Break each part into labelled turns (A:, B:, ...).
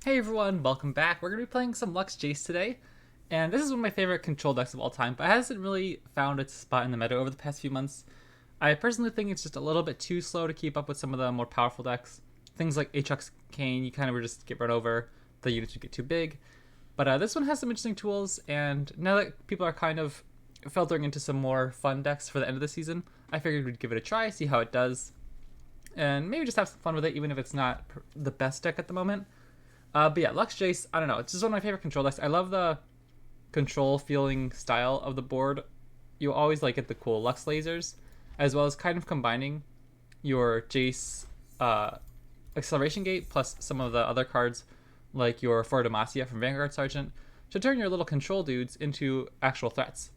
A: Hey everyone, welcome back. We're going to be playing some LUX Jayce today, and this is one of my favorite control decks of all time, but it hasn't really found its spot in the meta over the past few months. I personally think it's just a little bit too slow to keep up with some of the more powerful decks. Things like HX Kane, you kind of just get run over, the units would get too big. But this one has some interesting tools, and now that people are kind of filtering into some more fun decks for the end of the season, I figured we'd give it a try, see how it does, and maybe just have some fun with it even if it's not the best deck at the moment. But yeah, LUX Jayce, I don't know. It's just one of my favorite control decks. I love the control feeling style of the board. You always like get the cool LUX lasers, as well as kind of combining your Jayce acceleration gate plus some of the other cards like your For Demacia from Vanguard Sergeant to turn your little control dudes into actual threats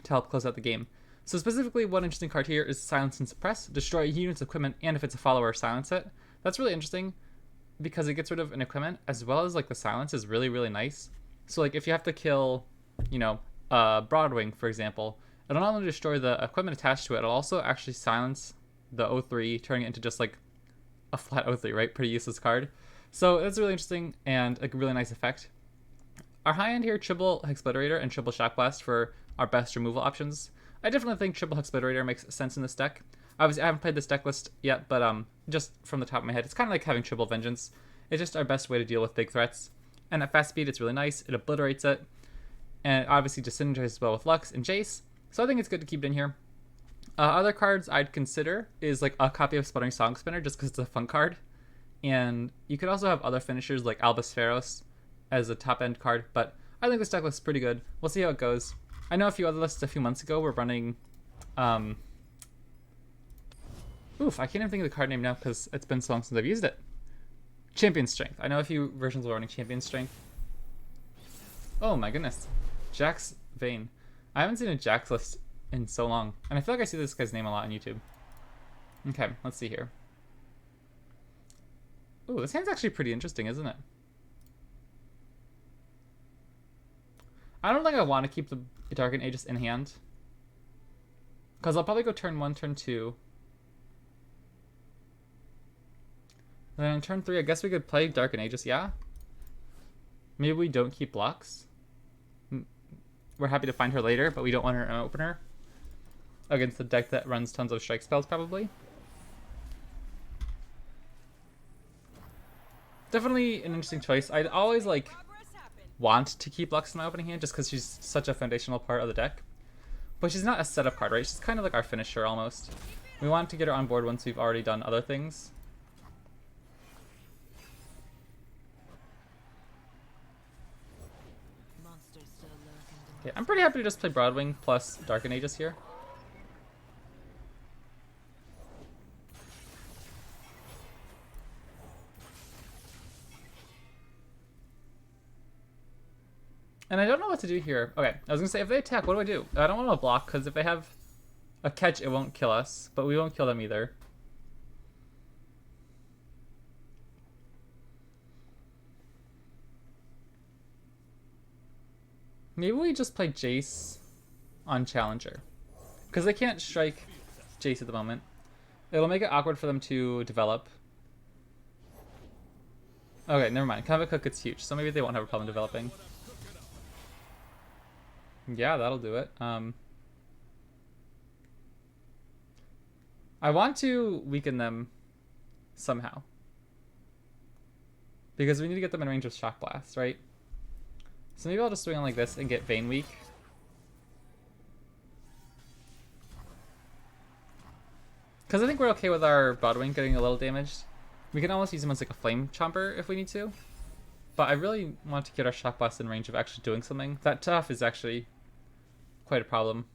A: to help close out the game. So specifically, one interesting card here is Silence and Suppress. Destroy units, equipment, and if it's a follower, silence it. That's really interesting because it gets rid of an equipment as well as like the silence is really, really nice. So like if you have to kill, Broadwing, for example, it'll not only destroy the equipment attached to it, it'll also actually silence the O3, turning it into just like a flat O3, right? Pretty useless card. So it's really interesting and a really nice effect. Our high end here, Triple Hexpliterator and Triple Shock Blast for our best removal options. I definitely think Triple Hexpliterator makes sense in this deck. Obviously, I haven't played this deck list yet, but just from the top of my head, it's kind of like having Triple Vengeance. It's just our best way to deal with big threats. And at fast speed, it's really nice. It obliterates it. And it obviously just synergizes well with LUX and Jayce. So I think it's good to keep it in here. Other cards I'd consider is like a copy of Sputtering Song Spinner, just because it's a fun card. And you could also have other finishers like Albus Pharos as a top end card, but I think this deck looks pretty good. We'll see how it goes. I know a few other lists a few months ago were running I can't even think of the card name now because it's been so long since I've used it. Champion Strength. I know a few versions were running Champion Strength. Oh my goodness. Jax Vayne. I haven't seen a Jax list in so long. And I feel like I see this guy's name a lot on YouTube. Okay, let's see here. Ooh, this hand's actually pretty interesting, isn't it? I don't think I want to keep the Darkened Aegis in hand. Because I'll probably go turn 1, turn 2. And then on turn 3, I guess we could play Darkened Aegis, yeah? Maybe we don't keep LUX. We're happy to find her later, but we don't want her in an opener. Against the deck that runs tons of strike spells, probably. Definitely an interesting choice. I'd always, want to keep LUX in my opening hand just because she's such a foundational part of the deck. But she's not a setup card, right? She's kind of like our finisher, almost. We want to get her on board once we've already done other things. Okay, I'm pretty happy to just play Broadwing plus Darkened Aegis here. And I don't know what to do here. Okay, I was going to say, if they attack, what do? I don't want to block, because if they have a catch, it won't kill us. But we won't kill them either. Maybe we just play Jayce on Challenger. Because they can't strike Jayce at the moment. It'll make it awkward for them to develop. Okay, never mind. Combat Cook gets huge, so maybe they won't have a problem developing. Yeah, that'll do it. I want to weaken them somehow. Because we need to get them in range of Shock Blast, right? So maybe I'll just swing on like this and get Vayne weak. Because I think we're okay with our Broadwing getting a little damaged. We can almost use him as like a Flame Chomper if we need to. But I really want to get our Shock Blast in range of actually doing something. That tough is actually quite a problem.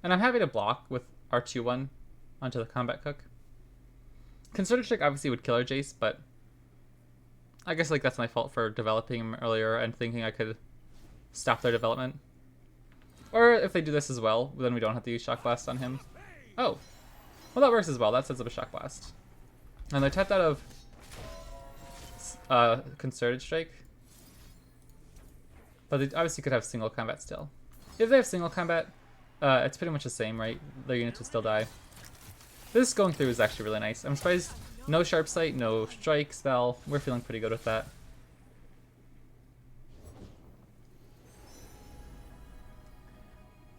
A: And I'm happy to block with our 2-1 onto the Combat Cook. Concerted Strike obviously would kill our Jayce, but I guess like that's my fault for developing him earlier and thinking I could stop their development. Or if they do this as well, then we don't have to use Shock Blast on him. Oh, well that works as well. That sets up a Shock Blast. And they're tapped out of Concerted Strike. But they obviously could have single combat still. If they have single combat, it's pretty much the same, right? Their units would still die. This going through is actually really nice. I'm surprised No Sharp Sight, no Strike spell. We're feeling pretty good with that.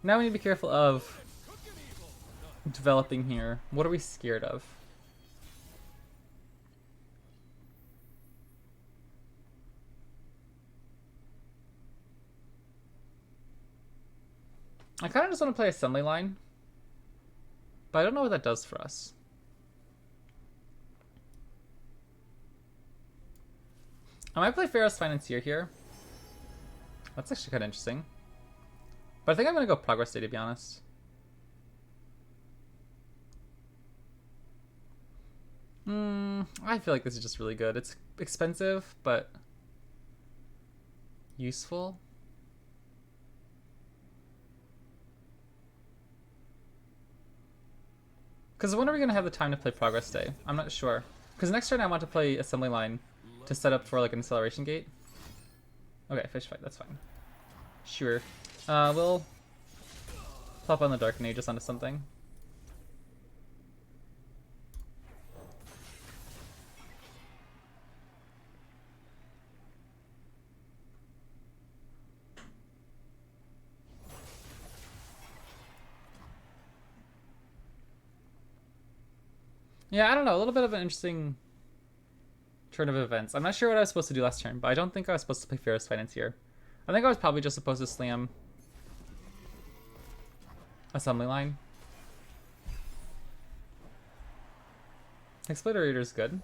A: Now we need to be careful of developing here. What are we scared of? I kind of just want to play Assembly Line, but I don't know what that does for us. I might play Pharaoh's Financier here. That's actually kind of interesting. But I think I'm going to go Progress Day, to be honest. I feel like this is just really good. It's expensive, but useful. Because when are we going to have the time to play Progress Day? I'm not sure. Because next turn I want to play Assembly Line to set up for like an Acceleration Gate. Okay, Fish Fight, that's fine. Sure. We'll plop on the Dark Aegis onto something. Yeah, I don't know. A little bit of an interesting turn of events. I'm not sure what I was supposed to do last turn, but I don't think I was supposed to play Pharaoh's Financier. I think I was probably just supposed to slam Assembly Line. Explorator is good.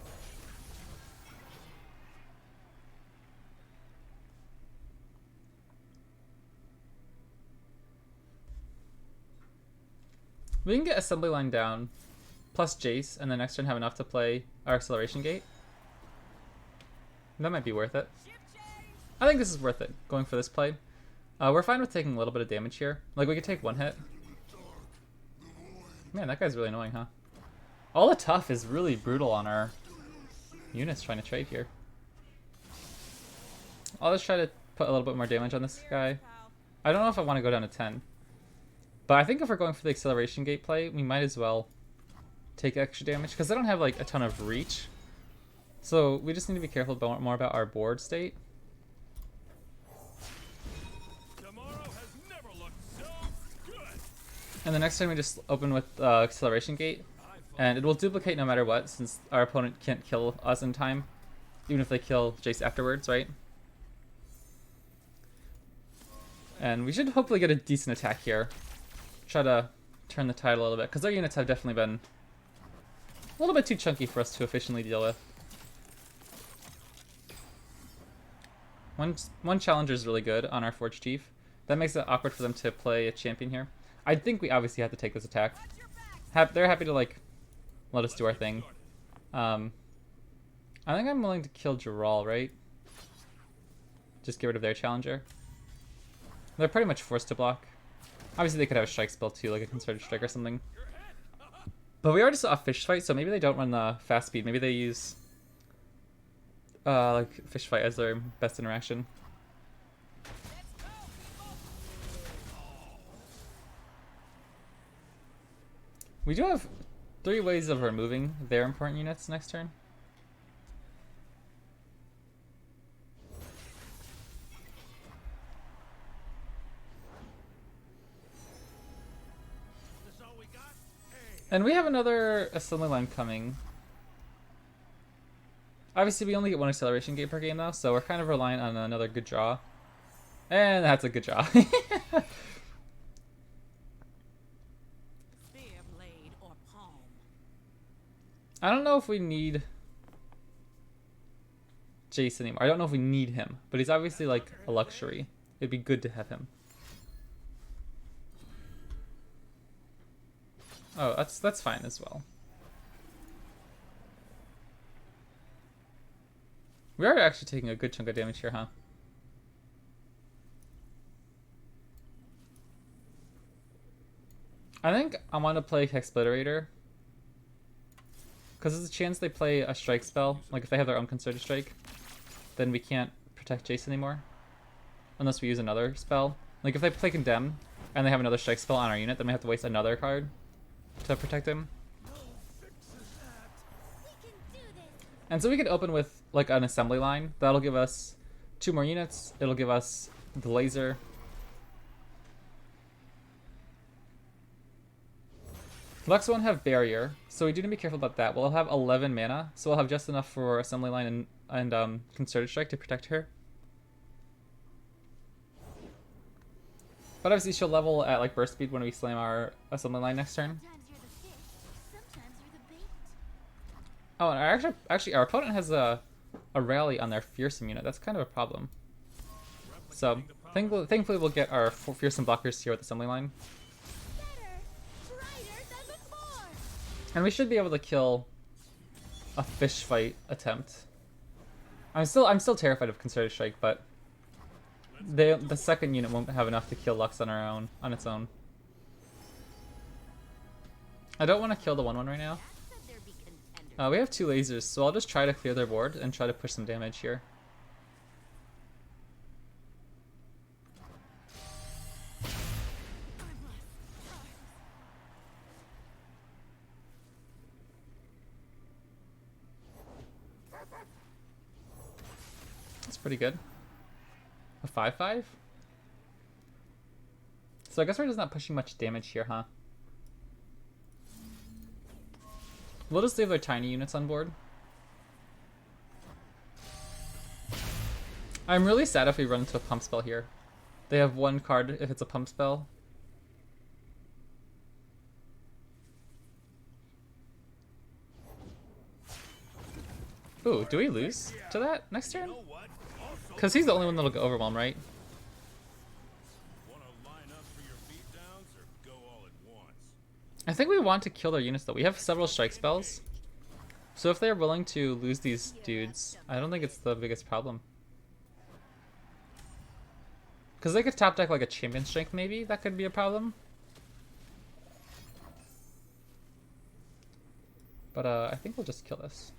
A: We can get Assembly Line down, plus Jayce, and the next turn have enough to play our Acceleration Gate. That might be worth it. I think this is worth it, going for this play. We're fine with taking a little bit of damage here. Like, we could take one hit. Man, that guy's really annoying, huh? All the tough is really brutal on our units trying to trade here. I'll just try to put a little bit more damage on this guy. I don't know if I want to go down to 10. But I think if we're going for the Acceleration Gate play, we might as well take extra damage, because they don't have like a ton of reach. So we just need to be careful about more about our board state. And the next time we just open with Acceleration Gate, and it will duplicate no matter what, since our opponent can't kill us in time, even if they kill Jayce afterwards, right? And we should hopefully get a decent attack here. Try to turn the tide a little bit, because their units have definitely been a little bit too chunky for us to efficiently deal with. One challenger is really good on our Forge Chief. That makes it awkward for them to play a champion here. I think we obviously have to take this attack. They're happy to like let us do our thing. I think I'm willing to kill Giral, right? Just get rid of their challenger. They're pretty much forced to block. Obviously they could have a strike spell too, like a concerted strike or something. But we already saw a fish fight, so maybe they don't run the fast speed. Maybe they use like fish fight as their best interaction. We do have 3 ways of removing their important units next turn. And we have another Assembly Line coming. Obviously, we only get 1 Acceleration Gate per game though, so we're kind of reliant on another good draw. And that's a good draw. I don't know if we need Jayce anymore. I don't know if we need him, but he's obviously like a luxury. It'd be good to have him. Oh, that's fine as well. We are actually taking a good chunk of damage here, huh? I think I want to play Hexpliterator, because there's a chance they play a strike spell. Like if they have their own concerted strike, then we can't protect Jayce anymore. Unless we use another spell. Like if they play Condemn and they have another strike spell on our unit, then we have to waste another card to protect him. And so we could open with like an assembly line. That'll give us 2 more units. It'll give us the laser. Lux won't have barrier, so we do need to be careful about that. We'll have 11 mana, so we'll have just enough for assembly line and concerted strike to protect her. But obviously she'll level at like burst speed when we slam our assembly line next turn. Oh, and actually our opponent has a rally on their fearsome unit. That's kind of a problem. So thankfully we'll get our fearsome blockers here with assembly line. And we should be able to kill a fish fight attempt. I'm still terrified of concerted strike, but the second unit won't have enough to kill Lux on its own. I don't want to kill the 1/1 right now. We have 2 lasers, so I'll just try to clear their board and try to push some damage here. That's pretty good. A 5/5? So I guess we're just not pushing much damage here, huh? We'll just leave their tiny units on board. I'm really sad if we run into a pump spell here. They have 1 card if it's a pump spell. Ooh, do we lose to that next turn? Because he's the only one that'll go overwhelm, right? I think we want to kill their units though. We have several strike spells. So if they're willing to lose these dudes, I don't think it's the biggest problem. Because they could top deck like a champion strength maybe, that could be a problem. But I think we'll just kill this.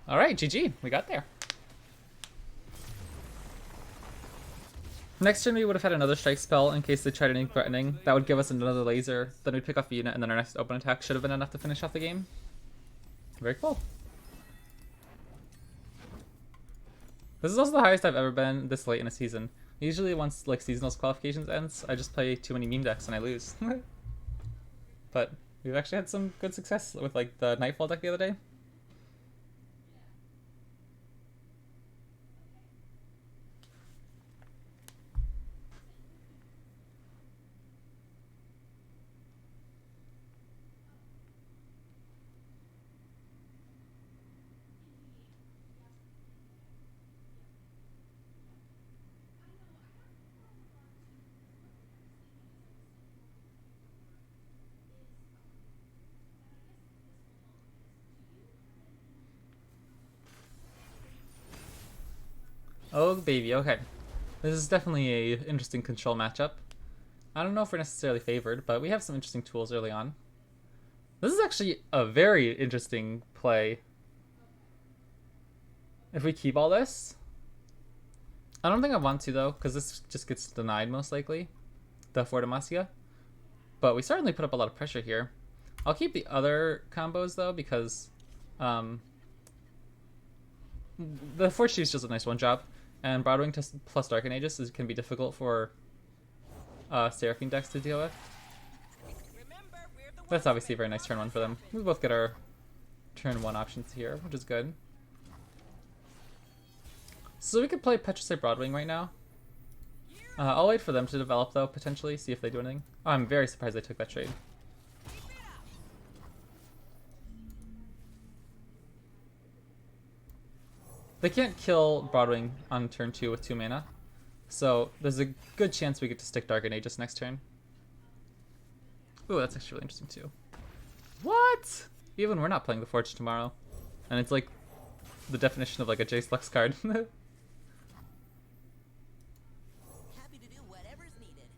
A: Alright, GG, we got there. Next turn we would have had another strike spell in case they tried anything threatening. That would give us another laser, then we'd pick off a unit, and then our next open attack should have been enough to finish off the game. Very cool. This is also the highest I've ever been this late in a season. Usually once like seasonals qualifications ends, I just play too many meme decks and I lose. But we've actually had some good success with like the Nightfall deck the other day. Oh baby, okay. This is definitely a interesting control matchup. I don't know if we're necessarily favored, but we have some interesting tools early on. This is actually a very interesting play. If we keep all this, I don't think I want to though, because this just gets denied most likely, the Fort Demacia. But we certainly put up a lot of pressure here. I'll keep the other combos though, because the Fort Chief's just a nice one job. And Broadwing plus Dark Aegis can be difficult for Seraphine decks to deal with. That's obviously a very nice turn 1 for them. We both get our turn 1 options here, which is good. So we could play Petricite Broadwing right now. I'll wait for them to develop though, potentially, see if they do anything. Oh, I'm very surprised they took that trade. They can't kill Broadwing on turn 2 with 2 mana, so there's a good chance we get to stick Dark Aegis next turn. Ooh, that's actually really interesting too. What? Even we're not playing the Forge tomorrow, and it's like the definition of like a Jayce LUX card.
B: Happy to do whatever's needed.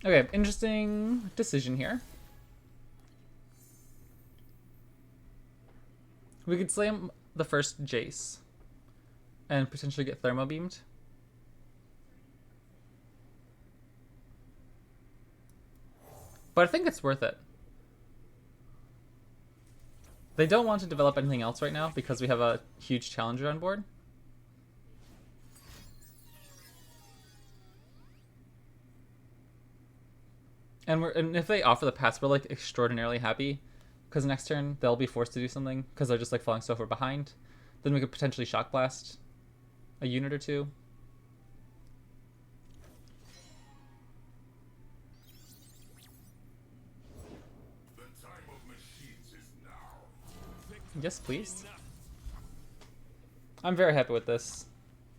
A: Okay, interesting decision here. We could slam the first Jayce and potentially get thermo beamed. But I think it's worth it. They don't want to develop anything else right now because we have a huge challenger on board. And if they offer the pass, we're like extraordinarily happy because next turn they'll be forced to do something because they're just like falling so far behind. Then we could potentially shock blast a unit or two.
C: The time of machines is now.
A: Yes, please. I'm very happy with this.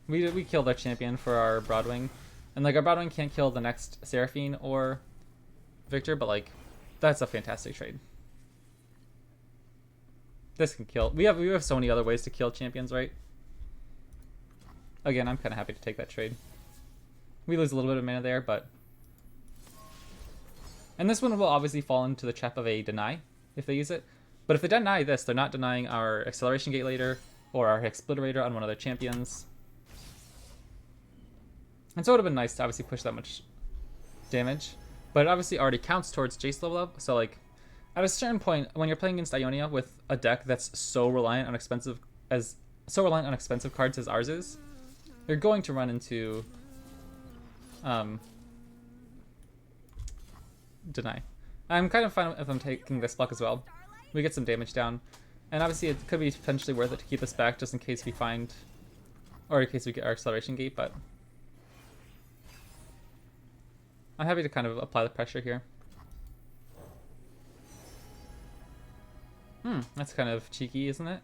A: We killed our champion for our Broadwing, and like our Broadwing can't kill the next Seraphine or Victor, but like that's a fantastic trade. This can kill. We have so many other ways to kill champions, right? Again, I'm kind of happy to take that trade. We lose a little bit of mana there, but... And this one will obviously fall into the trap of a deny if they use it. But if they deny this, they're not denying our Acceleration Gate later or our Expliterator on one of their champions. And so it would have been nice to obviously push that much damage. But it obviously already counts towards Jayce level up, so like... At a certain point, when you're playing against Ionia with a deck that's so reliant on expensive cards as ours is, you're going to run into deny. I'm kind of fine if I'm taking this block as well. We get some damage down, and obviously it could be potentially worth it to keep this back just in case we find, or in case we get our Acceleration Gate. But I'm happy to kind of apply the pressure here. That's kind of cheeky, isn't it?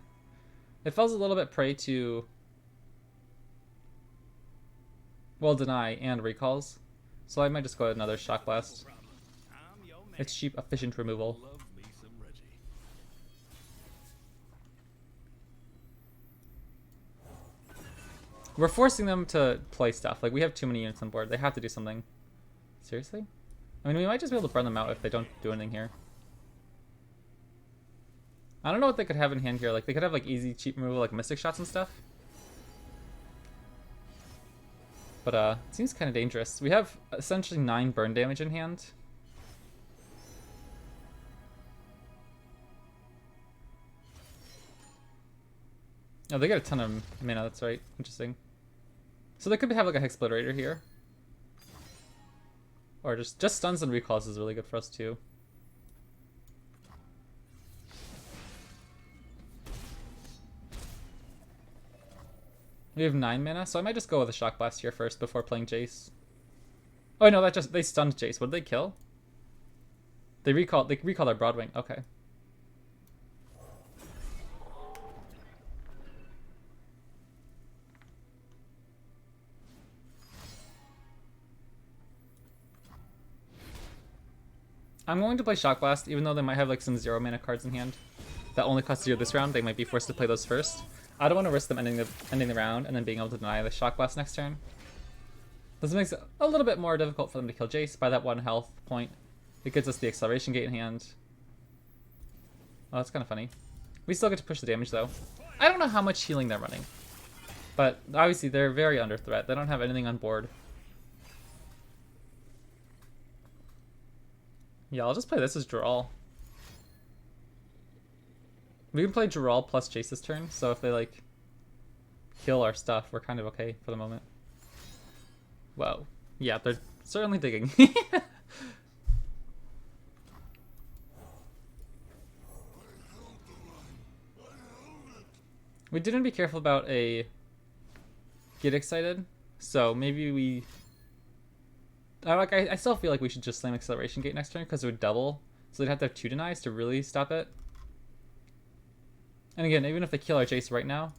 A: It falls a little bit prey to, well, deny and recalls. So I might just go with another Shock Blast. It's cheap, efficient removal. We're forcing them to play stuff. Like, we have too many units on board. They have to do something. Seriously? I mean, we might just be able to burn them out if they don't do anything here. I don't know what they could have in hand here. Like, they could have, like, easy, cheap removal, like Mystic Shots and stuff. But, it seems kind of dangerous. We have essentially 9 burn damage in hand. Oh, they get a ton of mana, that's right. Interesting. So they could have, like, a Hexpliterator here. Or just stuns and recalls is really good for us, too. We have 9 mana, so I might just go with a Shock Blast here first before playing Jayce. Oh no, they stunned Jayce. What did they kill? They recalled our Broadwing. Okay. I'm going to play Shock Blast, even though they might have like some 0 mana cards in hand that only cost 0 this round. They might be forced to play those first. I don't want to risk them ending the round and then being able to deny the Shock Blast next turn. This makes it a little bit more difficult for them to kill Jayce by that 1 health point. It gives us the Acceleration Gate in hand. Oh, that's kind of funny. We still get to push the damage though. I don't know how much healing they're running, but obviously they're very under threat. They don't have anything on board. Yeah, I'll just play this as Dural. We can play Dural plus Jayce this turn, so if they like kill our stuff, we're kind of okay for the moment. Whoa. Yeah, they're certainly digging. We didn't be careful about a get excited, so maybe we... I still feel like we should just slam Acceleration Gate next turn because it would double, so they'd have to have 2 denies to really stop it. And again, even if they kill our Jayce right now...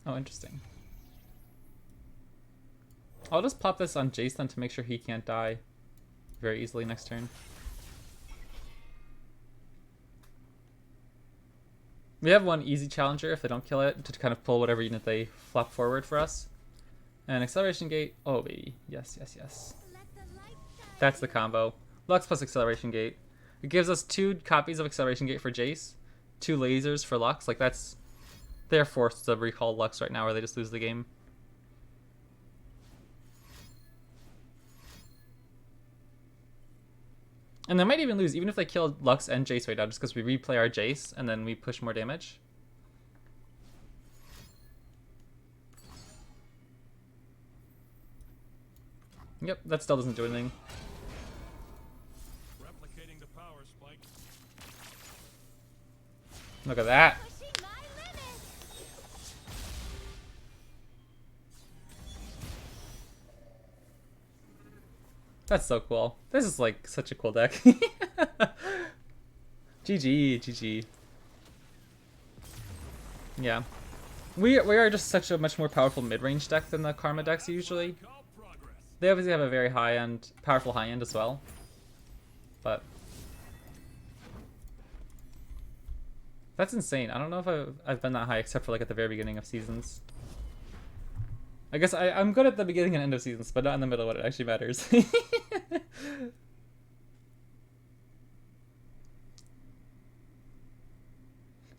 A: Oh, interesting. I'll just pop this on Jayce then to make sure he can't die very easily next turn. We have 1 easy challenger if they don't kill it to kind of pull whatever unit they flop forward for us. And Acceleration Gate. Oh, baby. Yes, yes, yes. That's the combo. Lux plus Acceleration Gate. It gives us 2 copies of Acceleration Gate for Jayce, 2 lasers for Lux. Like, that's... They're forced to recall Lux right now or they just lose the game. And they might even lose, even if they kill Lux and Jayce right now, just because we replay our Jayce and then we push more damage. Yep, that still doesn't do anything.
D: Replicating the power spike.
A: Look at that.
E: Pushing my limits.
A: That's so cool. This is like such a cool deck. GG, GG. Yeah. We are just such a much more powerful mid-range deck than the Karma decks usually.
D: Call progress.
A: They obviously have a very high-end, powerful high-end as well. But that's insane. I don't know if I've been that high except for like at the very beginning of seasons. I guess I'm good at the beginning and end of seasons, but not in the middle when it actually matters.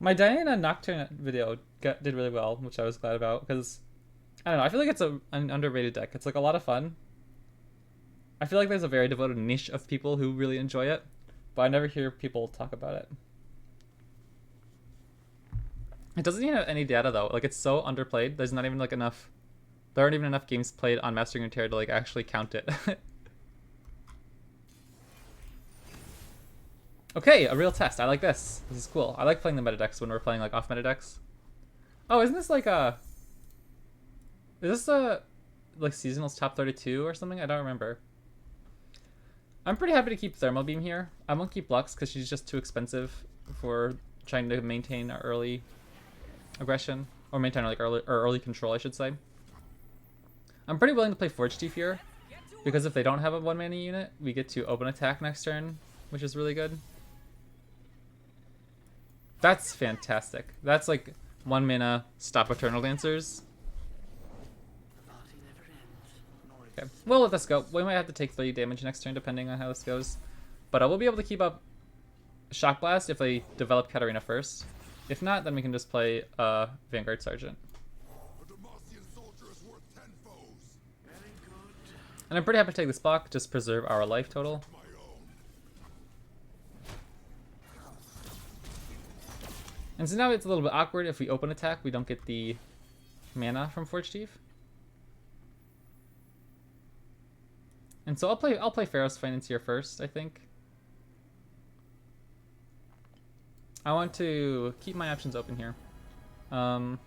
A: My Diana Nocturne video did really well, which I was glad about, because, I don't know, I feel like it's an underrated deck. It's like a lot of fun. I feel like there's a very devoted niche of people who really enjoy it, but I never hear people talk about it. It doesn't even have any data though. Like, it's so underplayed. There's not even like enough. There aren't even enough games played on Mastering Runeterra to like actually count it. Okay, a real test. I like this. This is cool. I like playing the meta decks when we're playing like off meta decks. Oh, isn't this like a? Is this a like seasonal's top 32 or something? I don't remember. I'm pretty happy to keep Thermal Beam here. I won't keep Lux because she's just too expensive for trying to maintain our early aggression, or maintain like early control, I should say. I'm pretty willing to play Forge Thief here because if they don't have a 1-mana unit, we get to open attack next turn, which is really good. That's fantastic. That's like 1 mana stop Eternal Dancers. Okay, we'll let this go. We might have to take 3 damage next turn depending on how this goes. But I will be able to keep up Shock Blast if they develop Katarina first. If not, then we can just play Vanguard Sergeant.
C: A Demacian soldier is worth 10 foes.
D: Very good.
A: And I'm pretty happy to take this block, just preserve our life total.
C: My own.
A: And so now it's a little bit awkward. If we open attack, we don't get the mana from Forge Thief. And so I'll play Pharaoh's Financier first, I think. I want to keep my options open here. I'm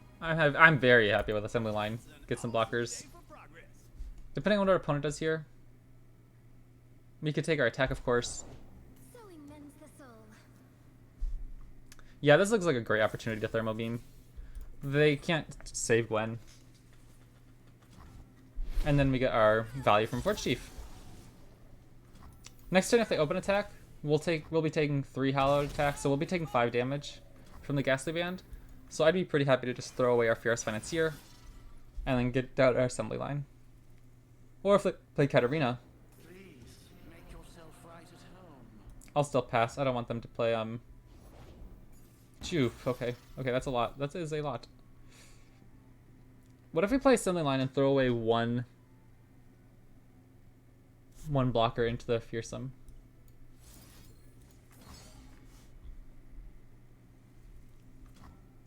A: very happy with Assembly Line. Get some blockers.
D: For progress.
A: Depending on what our opponent does here, we could take our attack, of course.
E: Sewing mends the soul.
A: Yeah, this looks like a great opportunity to Thermal Beam. They can't save Gwen. And then we get our value from Forge Thief. Next turn, if they open attack, we'll be taking 3 hallowed attacks, so we'll be taking 5 damage from the Ghastly Band. So I'd be pretty happy to just throw away our Fierce Financier and then get out our Assembly Line. Or if they play Katarina,
D: Please make yourself right at home.
A: I'll still pass. I don't want them to play Juve. Okay, that's a lot. That is a lot. What if we play Assembly Line and throw away one blocker into the Fearsome?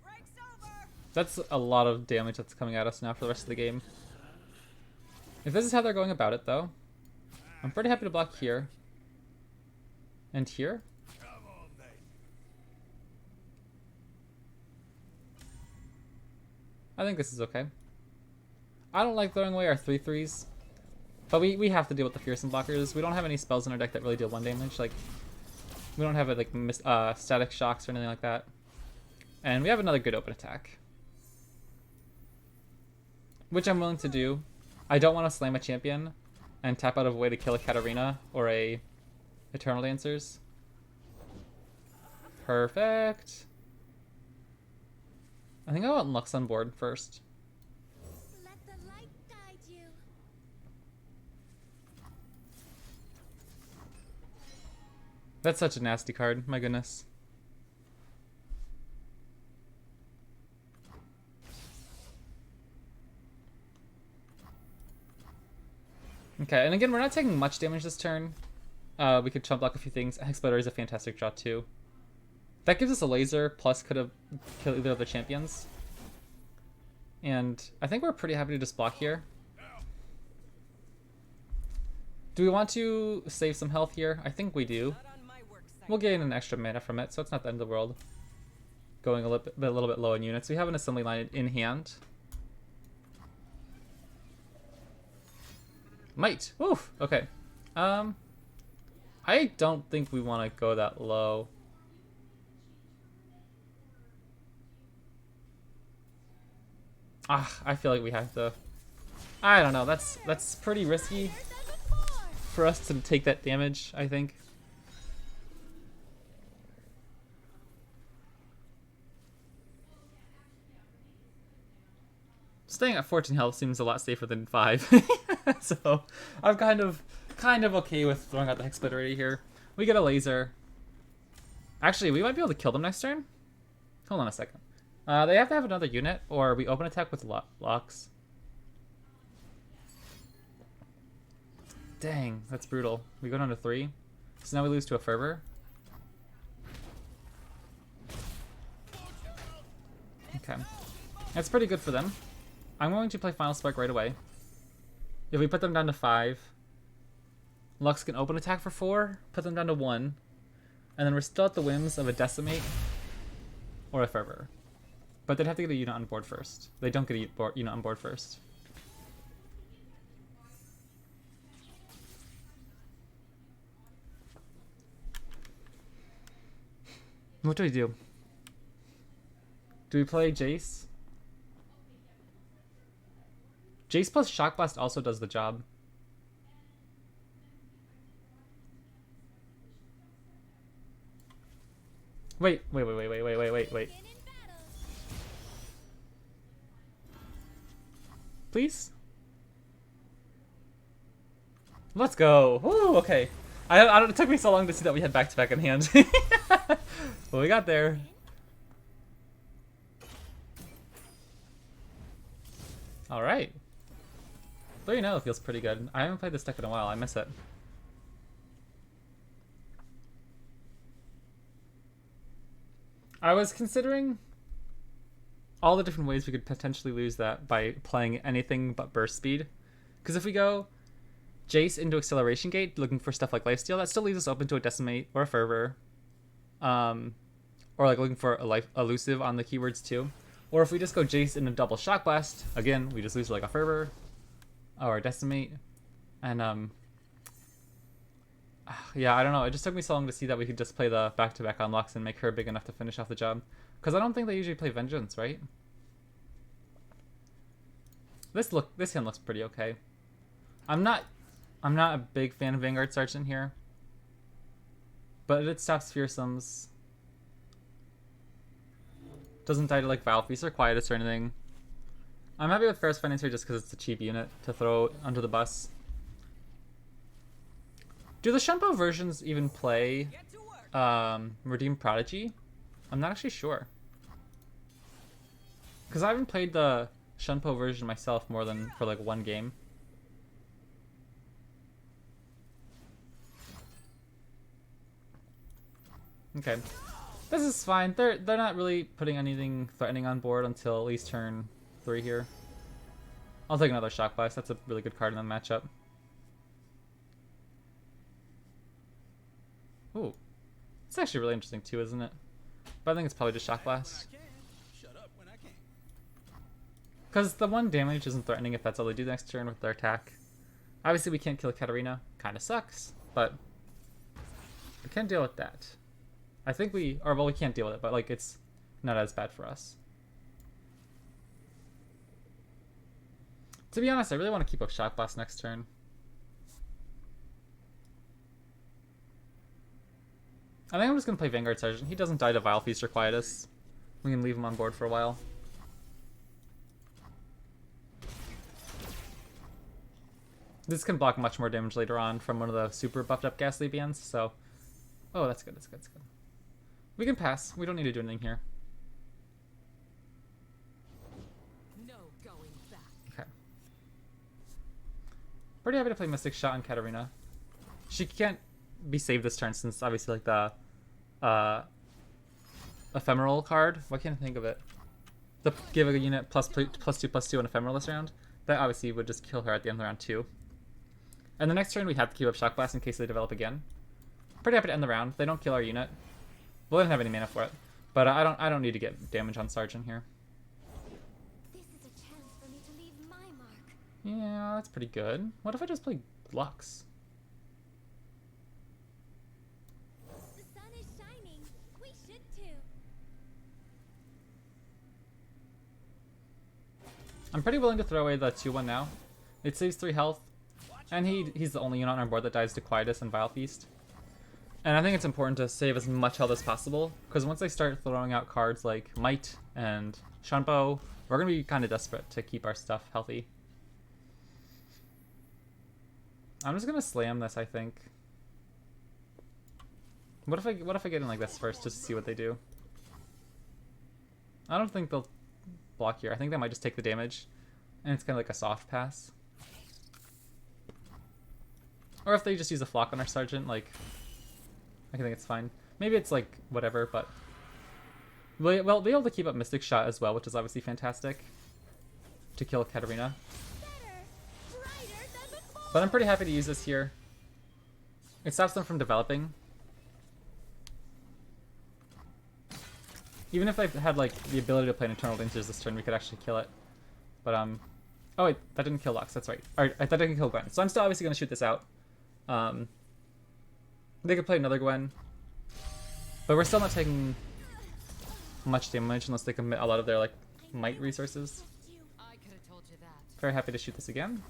B: Break's over.
A: That's a lot of damage that's coming at us now for the rest of the game. If this is how they're going about it, though, I'm pretty happy to block here. And here?
D: Come on, then.
A: I think this is okay. I don't like throwing away our 3/3s, but we have to deal with the Fearsome blockers. We don't have any spells in our deck that really deal 1 damage. Like, we don't have like static shocks or anything like that. And we have another good open attack, which I'm willing to do. I don't want to slam a champion and tap out of a way to kill a Katarina or a Eternal Dancers. Perfect. I think I want Lux on board first.
E: Let the light guide you.
A: That's such a nasty card, my goodness. Okay, and again, we're not taking much damage this turn. We could chump block a few things. Exploder is a fantastic draw too. That gives us a laser, plus could have killed either of the champions. And I think we're pretty happy to just block here. Do we want to save some health here? I think we do.
B: Not on my work site.
A: We'll gain an extra mana from it, so it's not the end of the world. Going a little bit low in units. We have an assembly line in hand. Might. Oof. Okay. I don't think we want to go that low. I feel like we have to. I don't know. That's pretty risky for us to take that damage, I think. Staying at 14 health seems a lot safer than 5. So I'm kind of okay with throwing out the Hex Splitter here. We get a laser. Actually, we might be able to kill them next turn. Hold on a second. They have to have another unit, or we open attack with LUX. Dang, that's brutal. We go down to 3. So now we lose to a Fervor. Okay. That's pretty good for them. I'm going to play Final Spark right away. If we put them down to 5, LUX can open attack for 4, put them down to 1, and then we're still at the whims of a Decimate or a Fervor. But they'd have to get a unit on board first. They don't get a unit on board first. What do we do? Do we play Jayce? Jayce plus Shock Blast also does the job. Wait. Please? Let's go. Woo, okay. I don't, it took me so long to see that we had back-to-back in hand. But we got there. Alright. 3-0 feels pretty good. I haven't played this deck in a while. I miss it. I was considering all the different ways we could potentially lose that by playing anything but burst speed. Because if we go Jayce into Acceleration Gate, looking for stuff like Lifesteal, that still leaves us open to a Decimate or a Fervor. Or like looking for a life elusive on the keywords too. Or if we just go Jayce into double Shock Blast, again, we just lose to like a Fervor or a Decimate. And yeah, I don't know. It just took me so long to see that we could just play the back-to-back on LUX and make her big enough to finish off the job. Because I don't think they usually play Vengeance, right? This hand looks pretty okay. I'm not a big fan of Vanguard Sergeant here. But it stops Fearsomes. Doesn't die to like Vile Feast or Quietus or anything. I'm happy with Ferris Financier just because it's a cheap unit to throw under the bus. Do the Shunpo versions even play Redeem Prodigy? I'm not actually sure. Because I haven't played the Shunpo version myself more than for like one game. Okay. This is fine. They're not really putting anything threatening on board until at least turn 3 here. I'll take another Shock Blast. That's a really good card in the matchup. Ooh. It's actually really interesting too, isn't it? But I think it's probably just Shock Blast. Because the 1 damage isn't threatening if that's all they do next turn with their attack. Obviously we can't kill Katarina. Kinda sucks, but we can deal with that. I think we can't deal with it, but like it's not as bad for us. To be honest, I really want to keep up Shock Blast next turn. I think I'm just going to play Vanguard Sergeant. He doesn't die to Vile Feast or Quietus. We can leave him on board for a while. This can block much more damage later on from one of the super buffed up Ghastly bands, so... Oh, that's good, that's good, that's good. We can pass. We don't need to do anything here.
B: No going back.
A: Okay. Pretty happy to play Mystic Shot on Katarina. She can't be saved this turn since obviously like the ephemeral card. Why can't I think of it? The give a unit +2/+2 on ephemeral this round. That obviously would just kill her at the end of the round too. And the next turn we have to keep up Shock Blast in case they develop again. Pretty happy to end the round. They don't kill our unit. Well, they don't have any mana for it, but I don't need to get damage on Sergeant here.
E: This is a chance for me to leave my mark.
A: Yeah, that's pretty good. What if I just play Lux?
E: The sun is shining. We should too.
A: I'm pretty willing to throw away the 2/1 now. It saves 3 health, and he's the only unit on our board that dies to Quietus and Vile Feast. And I think it's important to save as much health as possible, because once they start throwing out cards like Might and Shunpo, we're going to be kind of desperate to keep our stuff healthy. I'm just going to slam this, I think. What if I get in like this first, just to see what they do? I don't think they'll block here. I think they might just take the damage, and it's kind of like a soft pass. Or if they just use a flock on our Sergeant, like, I think it's fine. Maybe it's like whatever, but we'll be able to keep up Mystic Shot as well, which is obviously fantastic to kill Katarina.
E: Better, brighter than before.
A: But I'm pretty happy to use this here. It stops them from developing. Even if they had like the ability to play an Eternal Dancers this turn, we could actually kill it. But oh wait, that didn't kill Lux. That's right. Alright, that didn't kill Gwen. So I'm still obviously gonna shoot this out. They could play another Gwen, but we're still not taking much damage unless they commit a lot of their like might resources.
B: I could have told you that.
A: Very happy to shoot this again.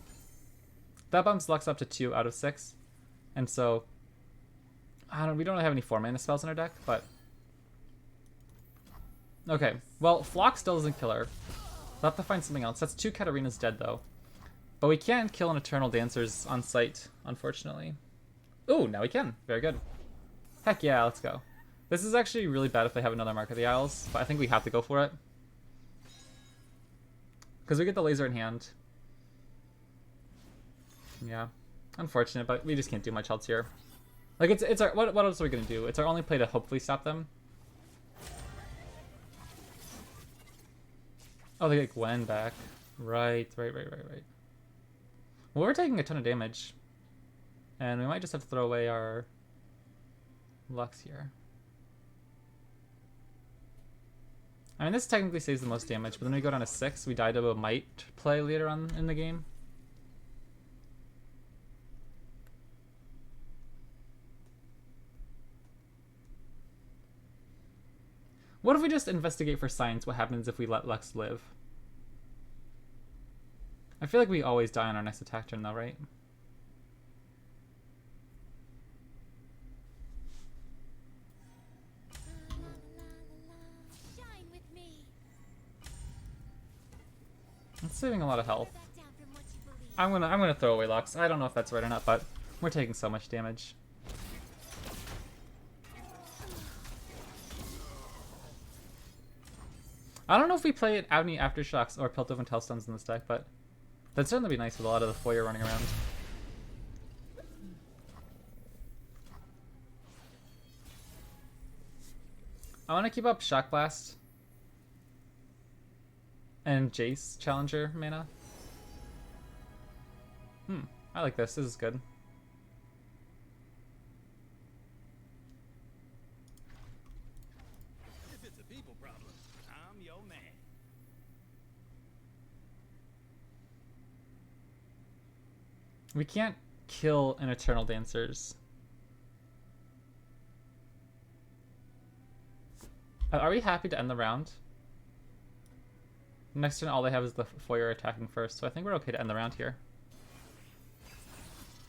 A: That bumps Lux up to 2 out of 6, and so we don't have any 4-mana spells in our deck, but okay. Well, Flock still doesn't kill her. We'll have to find something else. That's 2 Katarinas dead though, but we can't kill an Eternal Dancers on sight, unfortunately. Ooh, now we can. Very good. Heck yeah, let's go. This is actually really bad if they have another Mark of the Isles, but I think we have to go for it. Because we get the laser in hand. Yeah. Unfortunate, but we just can't do much else here. Like, it's our... What else are we going to do? It's our only play to hopefully stop them. Oh, they get Gwen back. Right. Well, we're taking a ton of damage. And we might just have to throw away our Lux here. I mean, this technically saves the most damage, but then we go down to 6. We die to a Might play later on in the game. What if we just investigate for science what happens if we let Lux live? I feel like we always die on our next attack turn though, right?
E: Shine with me.
A: It's saving a lot of health.
E: Back down from what you believe.
A: I'm gonna throw away Lux. I don't know if that's right or not, but we're taking so much damage. I don't know if we play any Aftershocks or Pilt of Hellstones in this deck, but that'd certainly be nice with a lot of the foyer running around. I want to keep up Shock Blast and Jayce Challenger mana. I like this. This is good.
D: If it's a people problem, I'm your man.
A: We can't kill an Eternal Dancers. Are we happy to end the round? Next turn, all they have is the foyer attacking first, so I think we're okay to end the round here.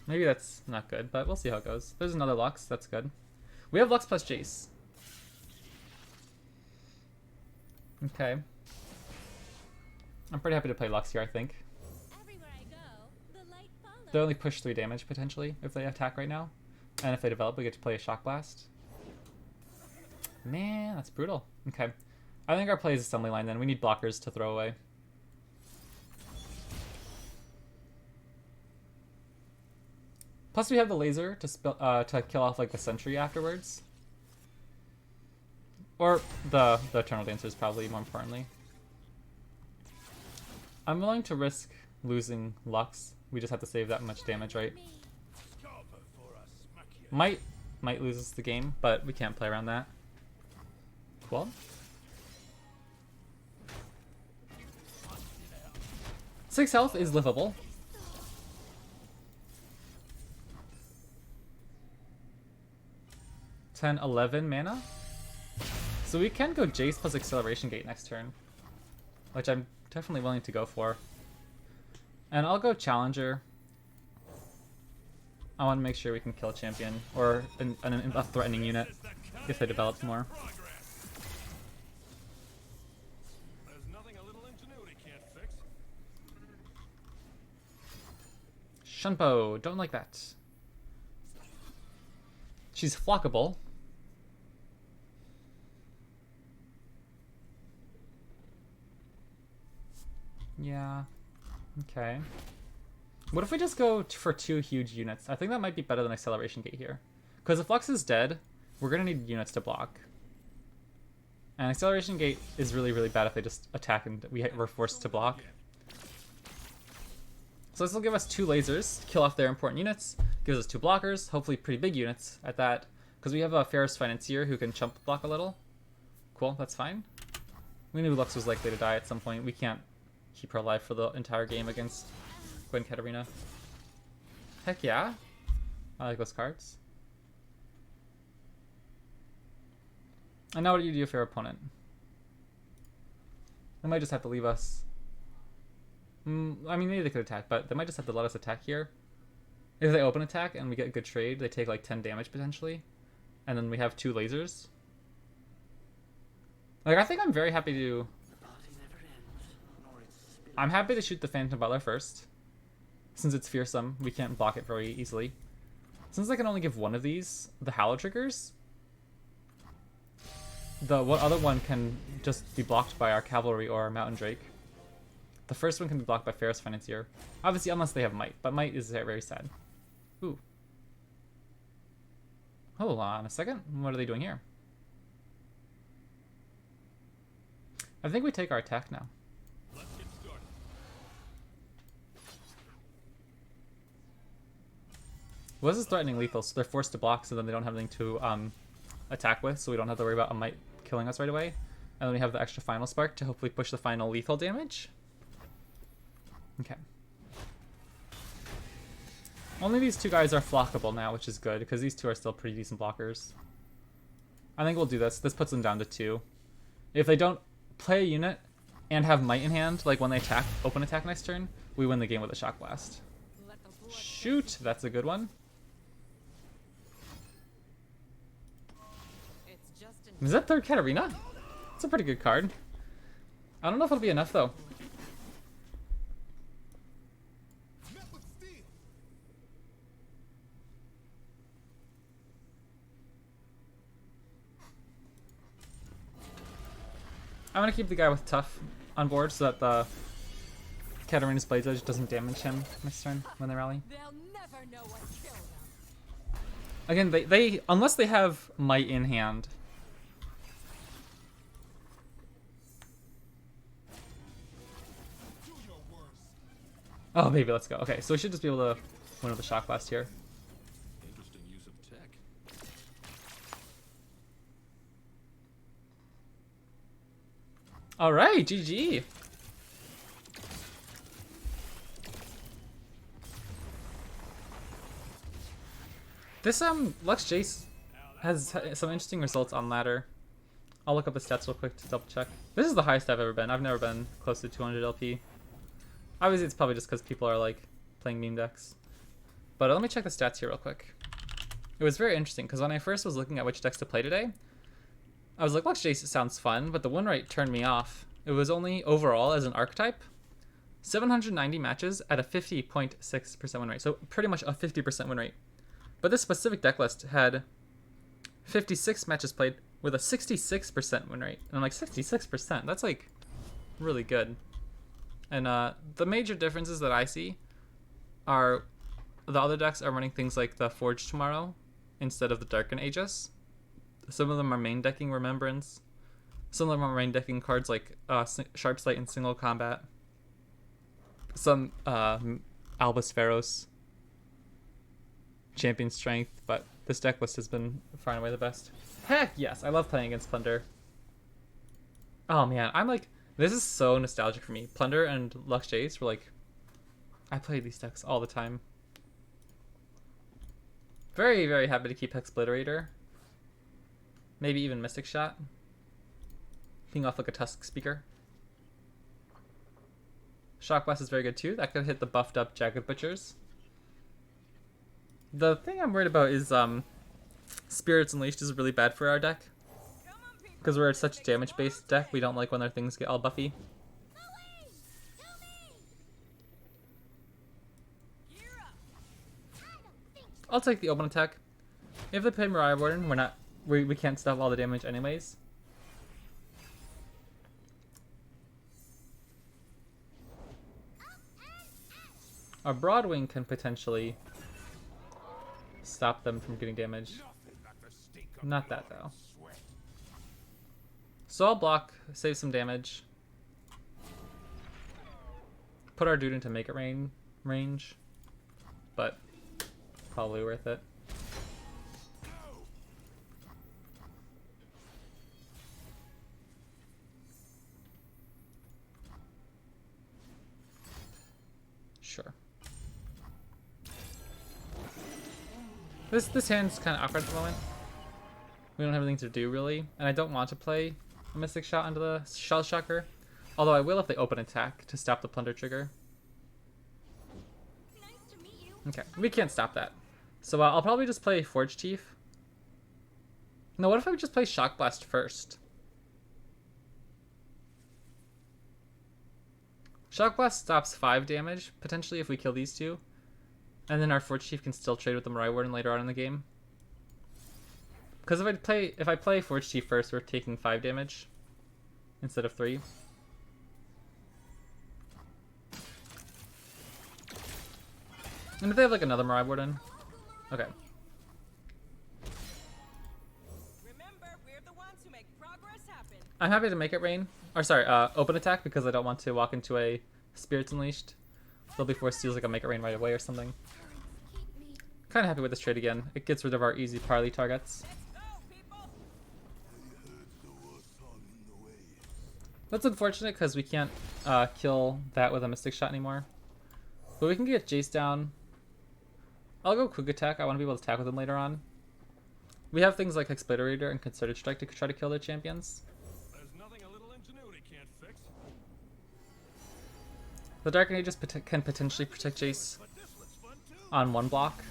A: Maybe that's not good, but we'll see how it goes. There's another Lux, that's good. We have Lux plus Jayce. Okay. I'm pretty happy to play Lux here, I think.
E: Everywhere I go, the light follows.
A: They only push 3 damage, potentially, if they attack right now. And if they develop, we get to play a Shock Blast. Man, that's brutal. Okay. I think our play is assembly line then. We need blockers to throw away. Plus we have the laser to kill off like the sentry afterwards. Or the Eternal Dancers probably more importantly. I'm willing to risk losing Lux. We just have to save that much damage, right? Might lose us the game, but we can't play around that. Cool. Six health is livable. 10, 11 mana. So we can go Jayce plus Acceleration Gate next turn, which I'm definitely willing to go for. And I'll go Challenger. I want to make sure we can kill a champion or a threatening unit if they develop more.
C: There's nothing a little ingenuity can't fix.
A: Shunpo, don't like that. She's flockable. Yeah. Okay. What if we just go for 2 huge units? I think that might be better than Acceleration Gate here. Because if Lux is dead, we're going to need units to block. And Acceleration Gate is really, really bad if they just attack and we're forced to block. So this will give us 2 lasers, kill off their important units, gives us 2 blockers, hopefully pretty big units at that. Because we have a Ferris Financier who can chump block a little. Cool, that's fine. We knew Lux was likely to die at some point. We can't keep her alive for the entire game against Gwen Katarina. Heck yeah. I like those cards. And now what do you do for your opponent? They might just have to leave us. I mean, maybe they could attack, but they might just have to let us attack here. If they open attack and we get a good trade, they take like 10 damage potentially. And then we have 2 lasers. Like, I think I'm very happy to... I'm happy to shoot the Phantom Butler first. Since it's fearsome, we can't block it very easily. Since I can only give one of these, the Hallow triggers, the other one can just be blocked by our Cavalry or our Mountain Drake. The first one can be blocked by Ferris Financier. Obviously, unless they have Might, but Might is very sad. Ooh. Hold on a second. What are they doing here? I think we take our attack now.
C: Let's get started.
A: Well, this is threatening lethal, so they're forced to block, so then they don't have anything to attack with, so we don't have to worry about a Might killing us right away. And then we have the extra Final Spark to hopefully push the final lethal damage. Okay. Only these 2 guys are flockable now, which is good, because these 2 are still pretty decent blockers. I think we'll do this. This puts them down to 2. If they don't play a unit and have Might in hand, like when they attack, open attack next turn, we win the game with a Shock Blast. Shoot! That's a good one. Is that 3rd Katarina? That's a pretty good card. I don't know if it'll be enough, though.
C: Met with steel.
A: I'm gonna keep the guy with Tough on board so that the Katarina's Blaze Edge doesn't damage him next turn when they rally.
B: They'll never know what killed them.
A: Again, they unless they have Might in hand.
C: Do your worst.
A: Oh, baby, let's go. Okay, so we should just be able to win with a Shock Blast here.
C: Interesting use of tech.
A: All right, GG. This Lux Jayce has some interesting results on ladder. I'll look up the stats real quick to double check. This is the highest I've ever been. I've never been close to 200 LP. Obviously, it's probably just because people are like playing meme decks. But let me check the stats here real quick. It was very interesting because when I first was looking at which decks to play today, I was like, Lux Jayce sounds fun, but the win rate turned me off. It was only overall as an archetype, 790 matches at a 50.6% win rate. So pretty much a 50% win rate. But this specific deck list had 56 matches played with a 66% win rate. And I'm like, 66%? That's like really good. And the major differences that I see are the other decks are running things like the Forge Tomorrow instead of the Darken Aegis. Some of them are main decking Remembrance. Some of them are main decking cards like Sharp Sight in single combat. Some Albus Pharos, Champion Strength, but this deck list has been far and away the best. Heck yes, I love playing against Plunder. Oh man, I'm like, this is so nostalgic for me. Plunder and Lux Jayce were like, I played these decks all the time. Very, very happy to keep Hexbliterator. Maybe even Mystic Shot. Ping off like a Tusk Speaker. Shock Blast is very good too. That could hit the buffed up Jagged Butchers. The thing I'm worried about is Spirits Unleashed is really bad for our deck. Because we're such a damage based deck, we don't like when our things get all buffy. I'll take the open attack. If they play Mariah Warden, we can't stop all the damage anyways. Our Broadwing can potentially stop them from getting damage. Not that though. So I'll block, save some damage. Put our dude into Make It Rain range. But probably worth it. Sure. This hand's kind of awkward at the moment. We don't have anything to do really, and I don't want to play a Mystic Shot into the Shell Shocker. Although I will if they open attack to stop the Plunder trigger.
E: Nice to meet you.
A: Okay, we can't stop that. So I'll probably just play Forge Chief. No, what if I would just play Shock Blast first? Shock Blast stops 5 damage, potentially if we kill these two. And then our Forge Chief can still trade with the Mariah Warden later on in the game. Because if I play Forge Chief first, we're taking 5 damage instead of 3. And if they have like another Mariah Warden, okay.
B: Remember, we're the ones who make progress happen.
A: I'm happy to Make It Rain. Or sorry, open attack because I don't want to walk into a Spirits Unleashed. They'll be forced to use like a Make It Rain right away or something.
E: Keep me.
A: Kind of happy with this trade again. It gets rid of our easy parley targets.
B: Let's go, people.
A: That's unfortunate because we can't kill that with a Mystic Shot anymore. But we can get Jayce down. I'll go Quick Attack. I want to be able to attack with him later on. We have things like Hexbliterator and Concerted Strike to try to kill their champions.
D: There's nothing a little ingenuity can't fix.
A: The Darken Aegis can potentially protect Jayce
D: But this looks fun too.
A: on one block.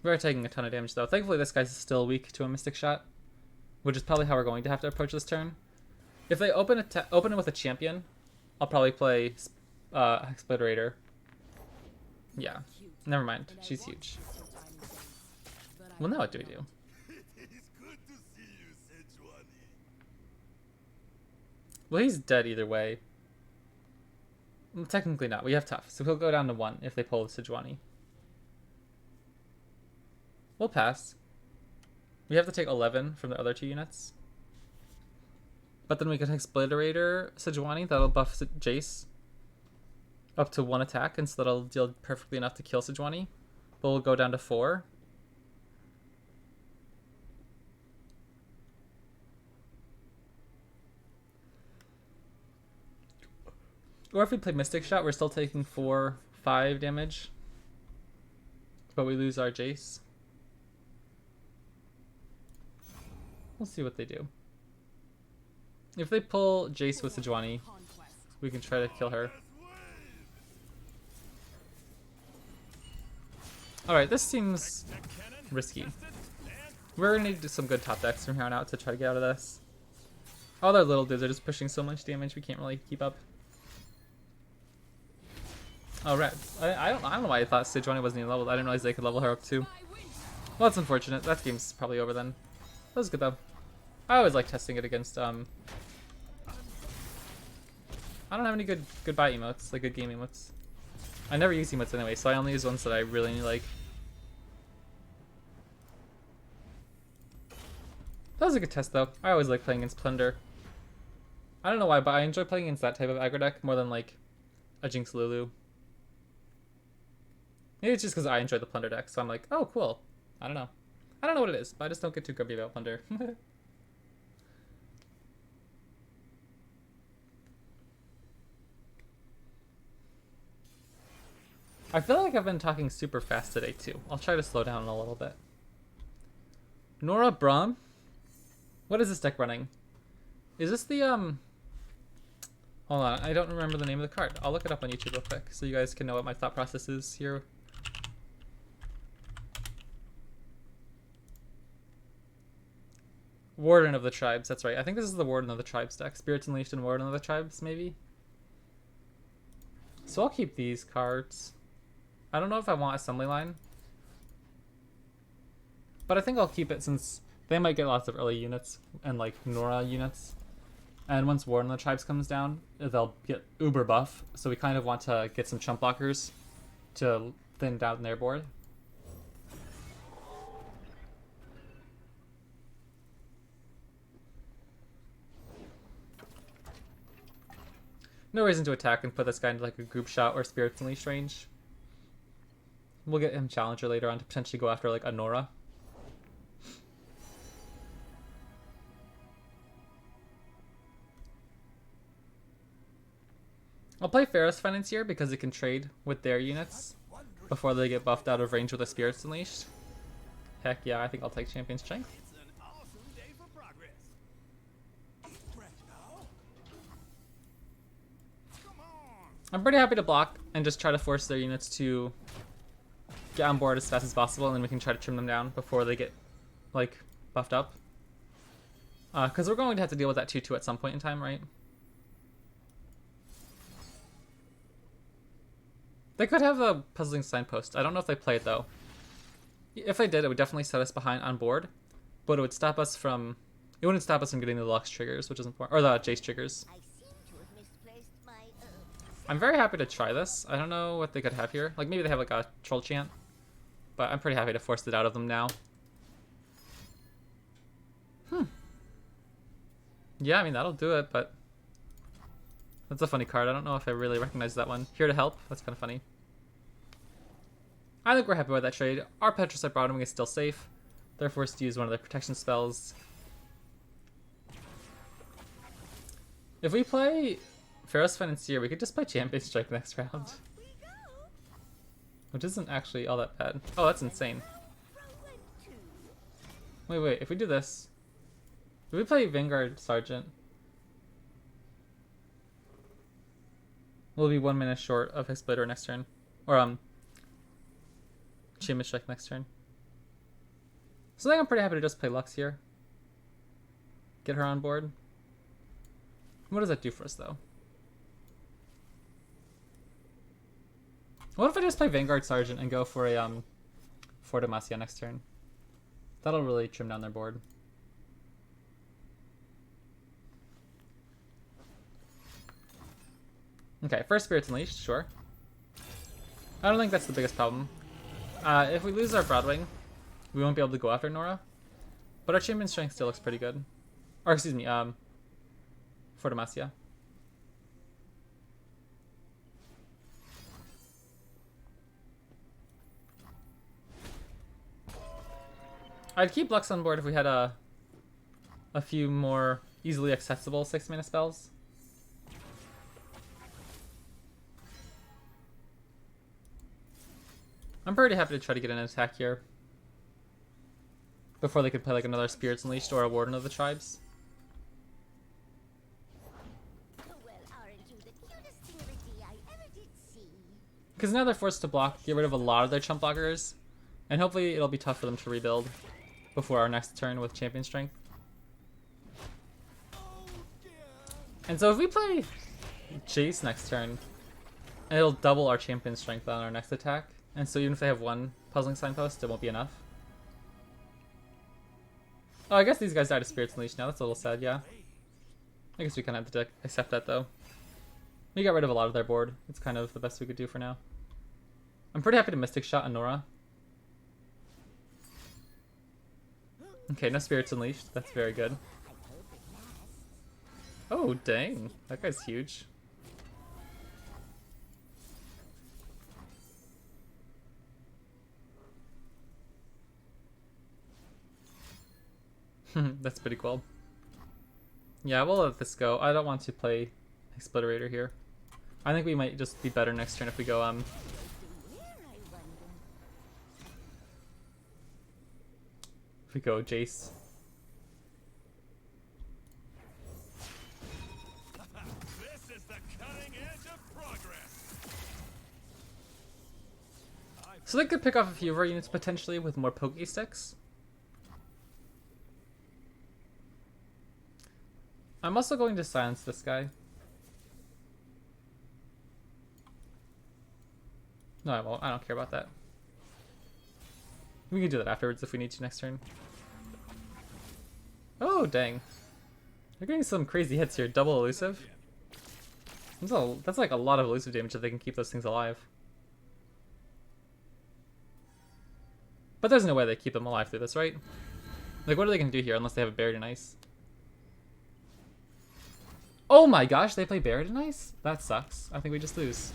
A: We're taking a ton of damage though. Thankfully this guy's still weak to a Mystic Shot, which is probably how we're going to have to approach this turn. If they open it with a champion, I'll probably play Hexbliterator. Yeah, never mind. She's huge. Well, now what do we do?
C: It's good to see you, Sejuani.
A: Well, he's dead either way. Technically not. We have tough, so he'll go down to 1 if they pull the Sejuani. We'll pass. We have to take 11 from the other 2 units. But then we can Hexbliterator Sejuani. That'll buff Jayce up to 1 attack, and so that'll deal perfectly enough to kill Sejuani. But we'll go down to 4. Or if we play Mystic Shot, we're still taking 4-5 damage. But we lose our Jayce. We'll see what they do. If they pull Jayce with Sejuani, we can try to kill her. Alright, this seems risky. We're gonna need some good top decks from here on out to try to get out of this. All their little dudes are just pushing so much damage we can't really keep up. Oh, red. I don't know why I thought Sejuani wasn't even leveled. I didn't realize they could level her up too. Well, that's unfortunate. That game's probably over then. That was good though. I always like testing it against I don't have any good goodbye emotes, like good game emotes. I never use emotes anyway, so I only use ones that I really like. That was a good test though. I always like playing against Plunder. I don't know why, but I enjoy playing against that type of aggro deck more than like a Jinx Lulu. Maybe it's just because I enjoy the Plunder deck, so I'm like, oh cool. I don't know. I don't know what it is, but I just don't get too grumpy about Plunder. I feel like I've been talking super fast today too. I'll try to slow down a little bit. Nora Braum? What is this deck running? Is this the hold on, I don't remember the name of the card. I'll look it up on YouTube real quick so you guys can know what my thought process is here. Warden of the Tribes, that's right. I think this is the Warden of the Tribes deck. Spirits Unleashed and Warden of the Tribes, maybe? So I'll keep these cards. I don't know if I want Assembly Line. But I think I'll keep it since they might get lots of early units and like Nora units. And once Warden of the Tribes comes down, they'll get uber buff. So we kind of want to get some chump blockers to thin down their board. No reason to attack and put this guy into like a group shot or Spirits Unleashed range. We'll get him Challenger later on to potentially go after like a Nora. I'll play Pharaoh's Financier because it can trade with their units before they get buffed out of range with a Spirits Unleashed. Heck yeah, I think I'll take Champion Strength.
D: It's an awesome day for progress. Come on.
A: I'm pretty happy to block and just try to force their units to get on board as fast as possible, and then we can try to trim them down before they get like buffed up. Because we're going to have to deal with that 2-2 at some point in time, right? They could have a Puzzling Signpost. I don't know if they play it though. If they did, it would definitely set us behind on board, but it would stop us from. It wouldn't stop us from getting the LUX triggers, which is important, or the Jayce triggers.
E: I seem to have misplaced my
A: I'm very happy to try this. I don't know what they could have here. Like maybe they have like a Troll Chant, but I'm pretty happy to force it out of them now. Yeah, I mean that'll do it, but that's a funny card. I don't know if I really recognize that one. Here to help. That's kind of funny. I think we're happy with that trade. Our Petricite Bottoming is still safe. They're forced to use one of their protection spells. If we play Pharaoh's Financier, we could just play Champion Strike next round. Which isn't actually all that bad. Oh, that's insane. Wait, if we do this... If we play Vanguard Sergeant... We'll be 1 minute short of his Splitter next turn. Or, Champion Strike next turn. So I think I'm pretty happy to just play Lux here. Get her on board. What does that do for us, though? What if I just play Vanguard Sergeant and go for a for Demacia next turn? That'll really trim down their board. Okay, first Spirits Unleashed, sure. I don't think that's the biggest problem. If we lose our Broadwing, we won't be able to go after Nora. But our Champion Strength still looks pretty good. Or excuse me, for Demacia. I'd keep Lux on board if we had a few more easily accessible 6-mana spells. I'm pretty happy to try to get an attack here before they could play like another Spirits Unleashed or a Warden of the Tribes.
E: well, aren't you the cutest thing I ever did see?
A: Because now they're forced to block, get rid of a lot of their chump blockers, and hopefully it'll be tough for them to rebuild before our next turn with Champion Strength. And so if we play Jayce next turn, it'll double our Champion Strength on our next attack. And so even if they have one Puzzling Signpost, it won't be enough. Oh, I guess these guys died of Spirits Unleashed now. That's a little sad, yeah. I guess we kind of have to accept that, though. We got rid of a lot of their board. It's kind of the best we could do for now. I'm pretty happy to Mystic Shot Honora. Okay, no Spirits Unleashed. That's very good. Oh, dang. That guy's huge. That's pretty cool. Yeah, we'll let this go. I don't want to play Expliterator here. I think we might just be better next turn if we go Jayce.
D: This is the cutting edge of progress.
A: So they could pick off a few of our units potentially with more Poké Sticks. I'm also going to silence this guy. No, I won't. I don't care about that. We can do that afterwards if we need to next turn. Oh, dang. They're getting some crazy hits here. Double elusive. That's like a lot of elusive damage if they can keep those things alive. But there's no way they keep them alive through this, right? Like, what are they going to do here unless they have a Buried in Ice? Oh my gosh, they play Buried in Ice? That sucks. I think we just lose.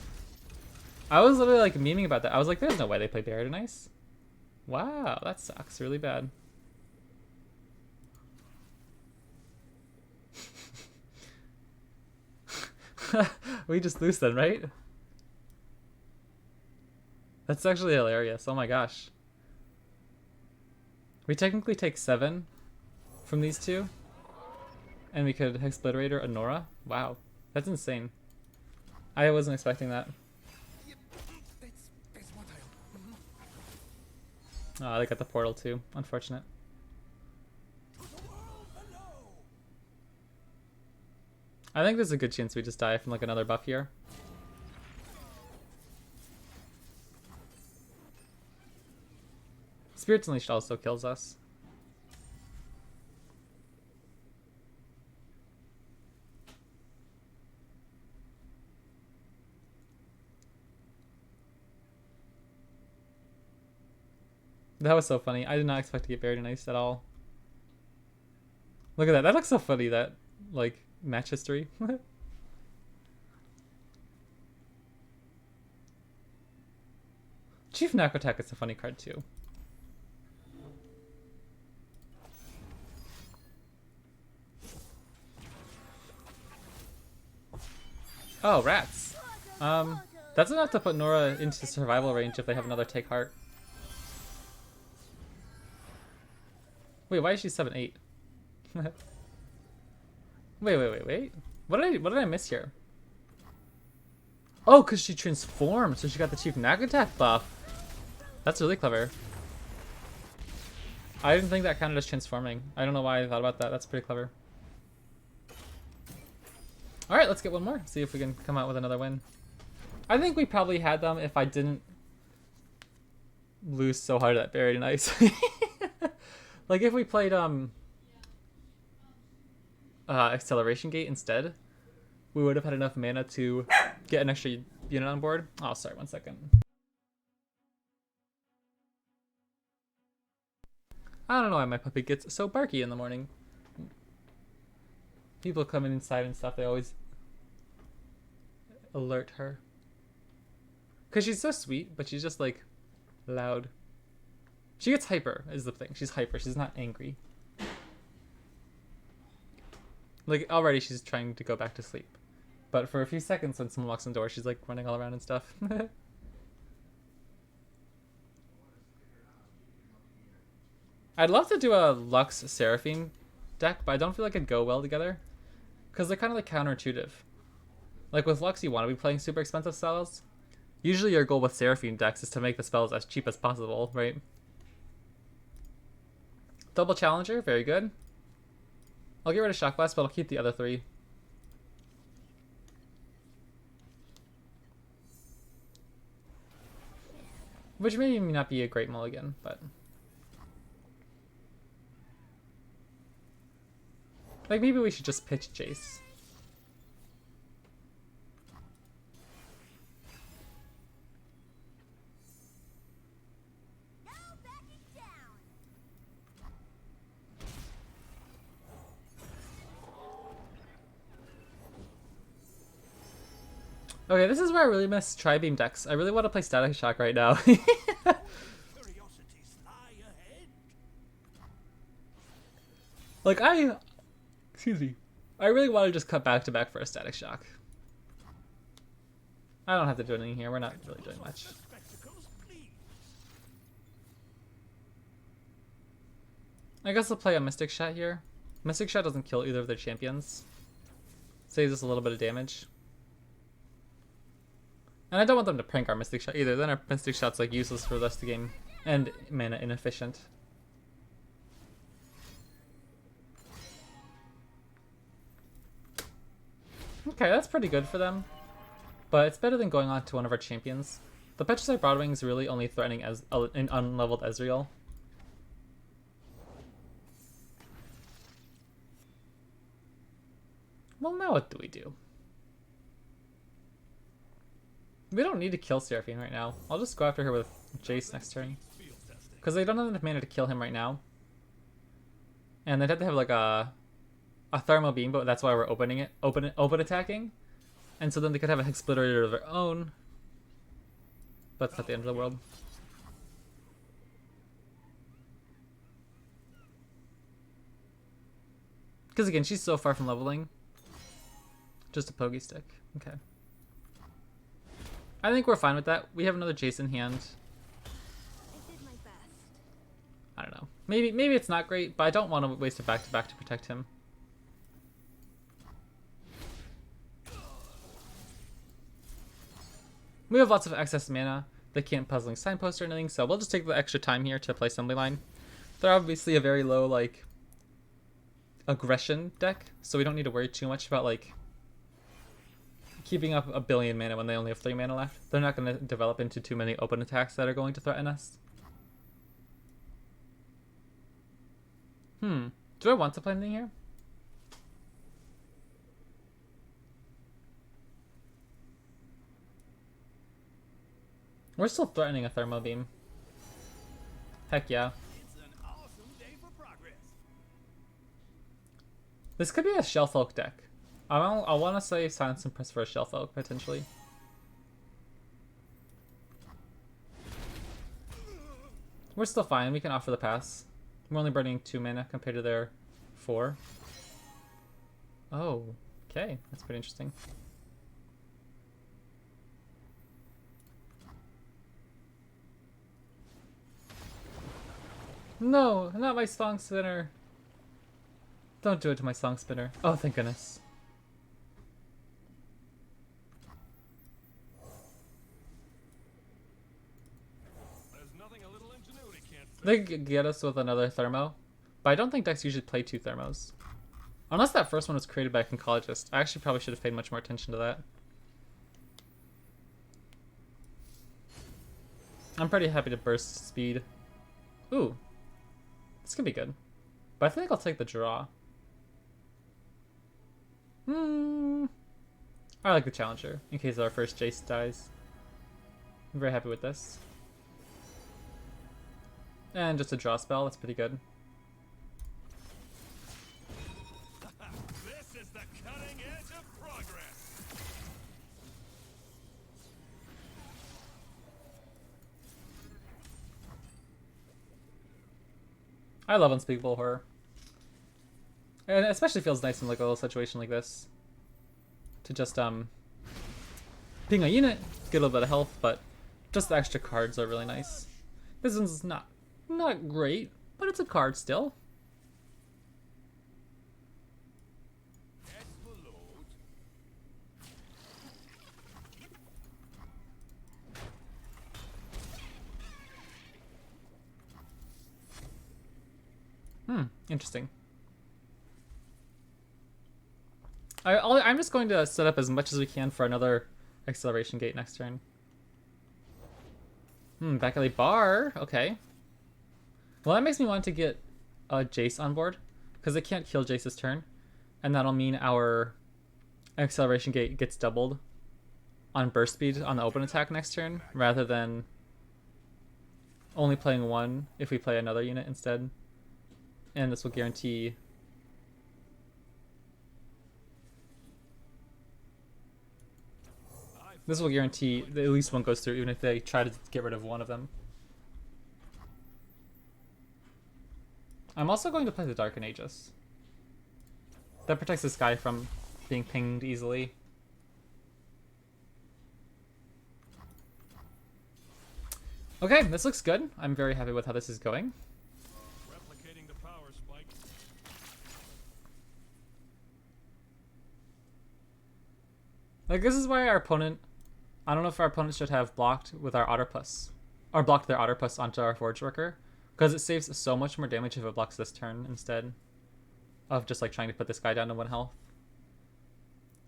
A: I was literally like memeing about that. I was like, there's no way they play Buried in Ice. Wow, that sucks really bad. We just lose then, right? That's actually hilarious. Oh my gosh. We technically take 7 from these two. And we could Expliterator Honora. Wow, that's insane. I wasn't expecting that. Oh, they got the portal too. Unfortunate. I think there's a good chance we just die from like another buff here. Spirits Unleashed also kills us. That was so funny. I did not expect to get Buried in Ice at all. Look at that. That looks so funny, that, like, match history. Chief Nakotak is a funny card, too. Oh, rats. That's enough to put Nora into survival range if they have another Take Heart. Wait, why is she 7-8? Wait. What did I miss here? Oh, because she transformed, so she got the Chief Nagatak buff. That's really clever. I didn't think that counted as transforming. I don't know why I thought about that. That's pretty clever. Alright, let's get one more. See if we can come out with another win. I think we probably had them if I didn't lose so hard at Buried in Ice. Like if we played Acceleration Gate instead, we would have had enough mana to get an extra unit on board. Oh, sorry, 1 second. I don't know why my puppy gets so barky in the morning. People coming inside and stuff, they always alert her. Because she's so sweet, but she's just like loud. She gets hyper, is the thing. She's hyper. She's not angry. Like, already she's trying to go back to sleep. But for a few seconds when someone walks in the door, she's like running all around and stuff. I'd love to do a Lux Seraphine deck, but I don't feel like it'd go well together. Because they're kind of like counterintuitive. Like with Lux, you want to be playing super expensive spells. Usually your goal with Seraphine decks is to make the spells as cheap as possible, right? Double Challenger, very good. I'll get rid of Shock Blast, but I'll keep the other 3. Which may not be a great mulligan, but... like, maybe we should just pitch Jayce. Okay, this is where I really miss Tri-Beam decks. I really want to play Static Shock right now.
D: Curiosities lie ahead.
A: Like, excuse me. I really want to just cut back to back for a Static Shock. I don't have to do anything here. We're not really doing much.
D: Spectacles, please.
A: I guess I'll play a Mystic Shot here. Mystic Shot doesn't kill either of their champions. Saves us a little bit of damage. And I don't want them to prank our Mystic Shot either. Then our Mystic Shot's like useless for the rest of the game. And mana inefficient. Okay, that's pretty good for them. But it's better than going on to one of our champions. The Petricite Broadwing is really only threatening as an unleveled Ezreal. Well, now what do we do? We don't need to kill Seraphine right now. I'll just go after her with Jayce next turn. Because they don't have enough mana to kill him right now. And they'd have to have like a Thermal Beam, but that's why we're open attacking. And so then they could have a Hex Splitter of their own. But it's not the end of the world. Because again, she's so far from leveling. Just a Pokey Stick. Okay. I think we're fine with that. We have another Jayce in hand.
E: I did my best.
A: I don't know. Maybe it's not great, but I don't want to waste a back-to-back to protect him. We have lots of excess mana. They can't Puzzling Signpost or anything, so we'll just take the extra time here to play Assembly Line. They're obviously a very low, like, aggression deck, so we don't need to worry too much about, like, keeping up a billion mana when they only have 3 mana left. They're not going to develop into too many open attacks that are going to threaten us. Do I want to play anything here? We're still threatening a Thermal Beam. Heck yeah.
D: It's an awesome day for progress.
A: This could be a Shelf Oak deck. I want to say Silence and Press for a Shelf Oak, potentially. We're still fine. We can offer the pass. We're only burning 2 mana compared to their 4. Oh, okay. That's pretty interesting. No, not my Song Spinner. Don't do it to my Song Spinner. Oh, thank goodness.
D: There's nothing a little ingenuity can't fix.
A: They could get us with another Thermo, but I don't think decks usually play 2 Thermos. Unless that first one was created by a Conchologist. I actually probably should have paid much more attention to that. I'm pretty happy to burst speed. Ooh. This could be good. But I think I'll take the draw. I like the Challenger, in case our first Jayce dies. I'm very happy with this. And just a draw spell, that's pretty good.
D: This is the cutting edge of progress.
A: I love Unspeakable Horror. And it especially feels nice in like a little situation like this. To just ping a unit, get a little bit of health, but just the extra cards are really nice. This one's not great, but it's a card still.
D: Explode.
A: Interesting. I'm just going to set up as much as we can for another acceleration gate next turn. Back alley bar. Okay. Well, that makes me want to get Jayce on board, because they can't kill Jayce's turn, and that'll mean our acceleration gate gets doubled on burst speed on the open attack next turn, rather than only playing 1 if we play another unit instead. And this will guarantee This will guarantee that at least one goes through, even if they try to get rid of one of them. I'm also going to play the Dark and Aegis. That protects this guy from being pinged easily. Okay, this looks good. I'm very happy with how this is going.
D: Replicating the power spike.
A: Like, this is why our opponent... I don't know if our opponent should have blocked with our Otter Plus. Or blocked their Otter Plus onto our Forge Worker. Because it saves so much more damage if it blocks this turn instead of just, like, trying to put this guy down to 1 health.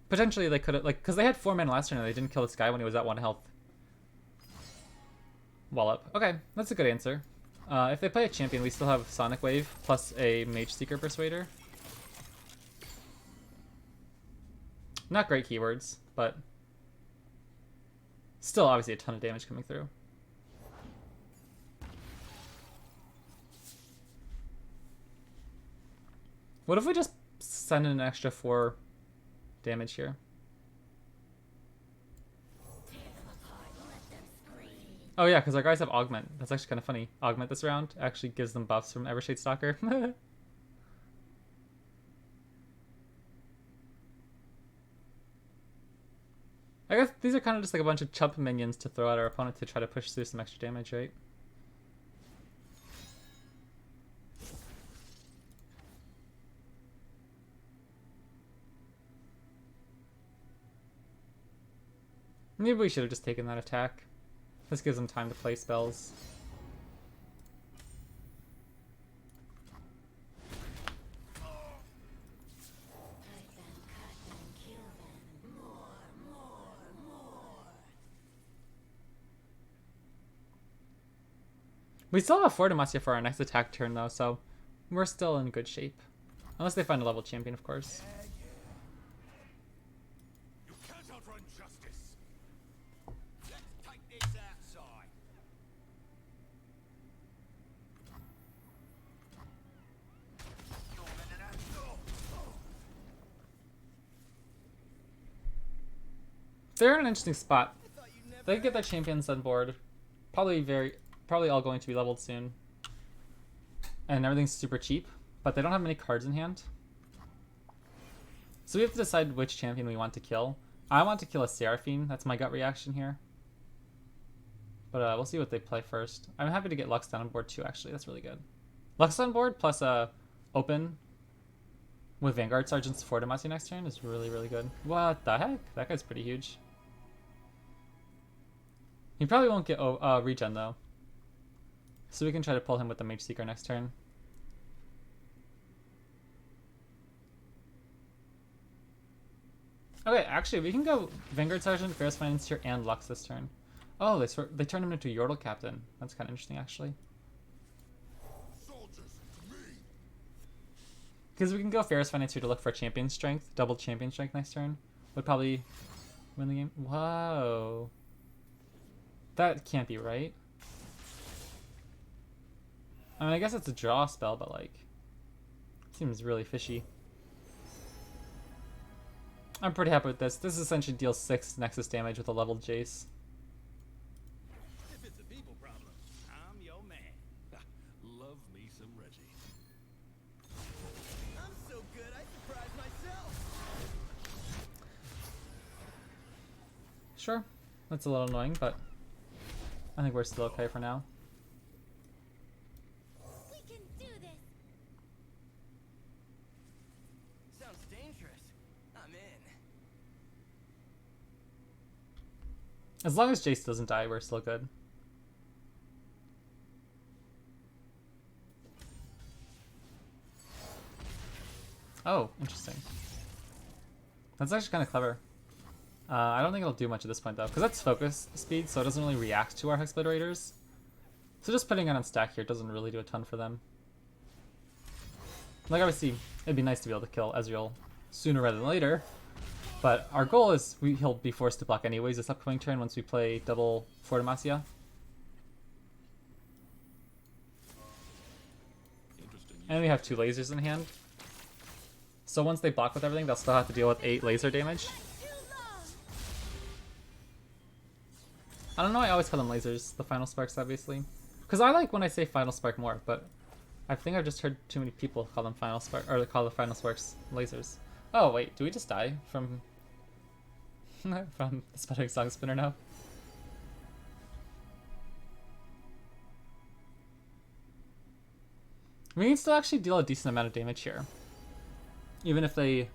A: Potentially, they could have... Like, because they had 4 mana last turn and they didn't kill this guy when he was at 1 health. Wallop. Okay, that's a good answer. If they play a champion, we still have Sonic Wave plus a Mage Seeker Persuader. Not great keywords, but still obviously a ton of damage coming through. What if we just send in an extra 4 damage here? Oh yeah, because our guys have Augment. That's actually kind of funny. Augment this round actually gives them buffs from Evershade Stalker. I guess these are kind of just like a bunch of chump minions to throw at our opponent to try to push through some extra damage, right? Maybe we should have just taken that attack. This gives them time to play spells. We still have Four Demacia for our next attack turn though, so we're still in good shape. Unless they find a level champion, of course.
C: You can't outrun justice.
B: Let's take this outside.
A: They're in an interesting spot. They get their champions on board. Probably all going to be leveled soon. And everything's super cheap, but they don't have many cards in hand. So we have to decide which champion we want to kill. I want to kill a Seraphine. That's my gut reaction here. But we'll see what they play first. I'm happy to get Lux down on board too, actually. That's really good. Lux on board plus open with Vanguard Sergeant's for Demacia next turn is really, really good. What the heck? That guy's pretty huge. He probably won't get regen though. So we can try to pull him with the Mage Seeker next turn. Okay, actually, we can go Vanguard Sergeant, Ferris Financier, and Lux this turn. Oh, they turned him into Yordle Captain. That's kind of interesting, actually.
C: Soldiers, to me.
A: Because we can go Ferris Financier to look for Champion Strength, double Champion Strength next turn. Would probably win the game. Whoa. That can't be right. I mean, I guess it's a draw spell, but like, seems really fishy. I'm pretty happy with this. This essentially deals 6 Nexus damage with a leveled Jayce.
D: If it's a people problem, I'm your man. Love me some Reggie.
B: I'm so good, I surprised myself.
A: Sure, that's a little annoying, but I think we're still okay for now.
E: We can do this.
B: Sounds dangerous. I'm in.
A: As long as Jayce doesn't die, we're still good. Oh, interesting. That's actually kind of clever. I don't think it'll do much at this point though, because that's focus speed, so it doesn't really react to our Hexblade. So just putting it on stack here doesn't really do a ton for them. Like obviously, it'd be nice to be able to kill Ezreal sooner rather than later, but our goal is he'll be forced to block anyways this upcoming turn once we play double For Demacia. And we have 2 lasers in hand. So once they block with everything, they'll still have to deal with 8 laser damage.
E: Too long.
A: I don't know, I always call them lasers, the final sparks, obviously. Because I like when I say final spark more, but I think I've just heard too many people call them final spark, or call the final sparks lasers. Oh wait, do we just die from from the Sputtering Song Spinner now? We can still actually deal a decent amount of damage here, even if they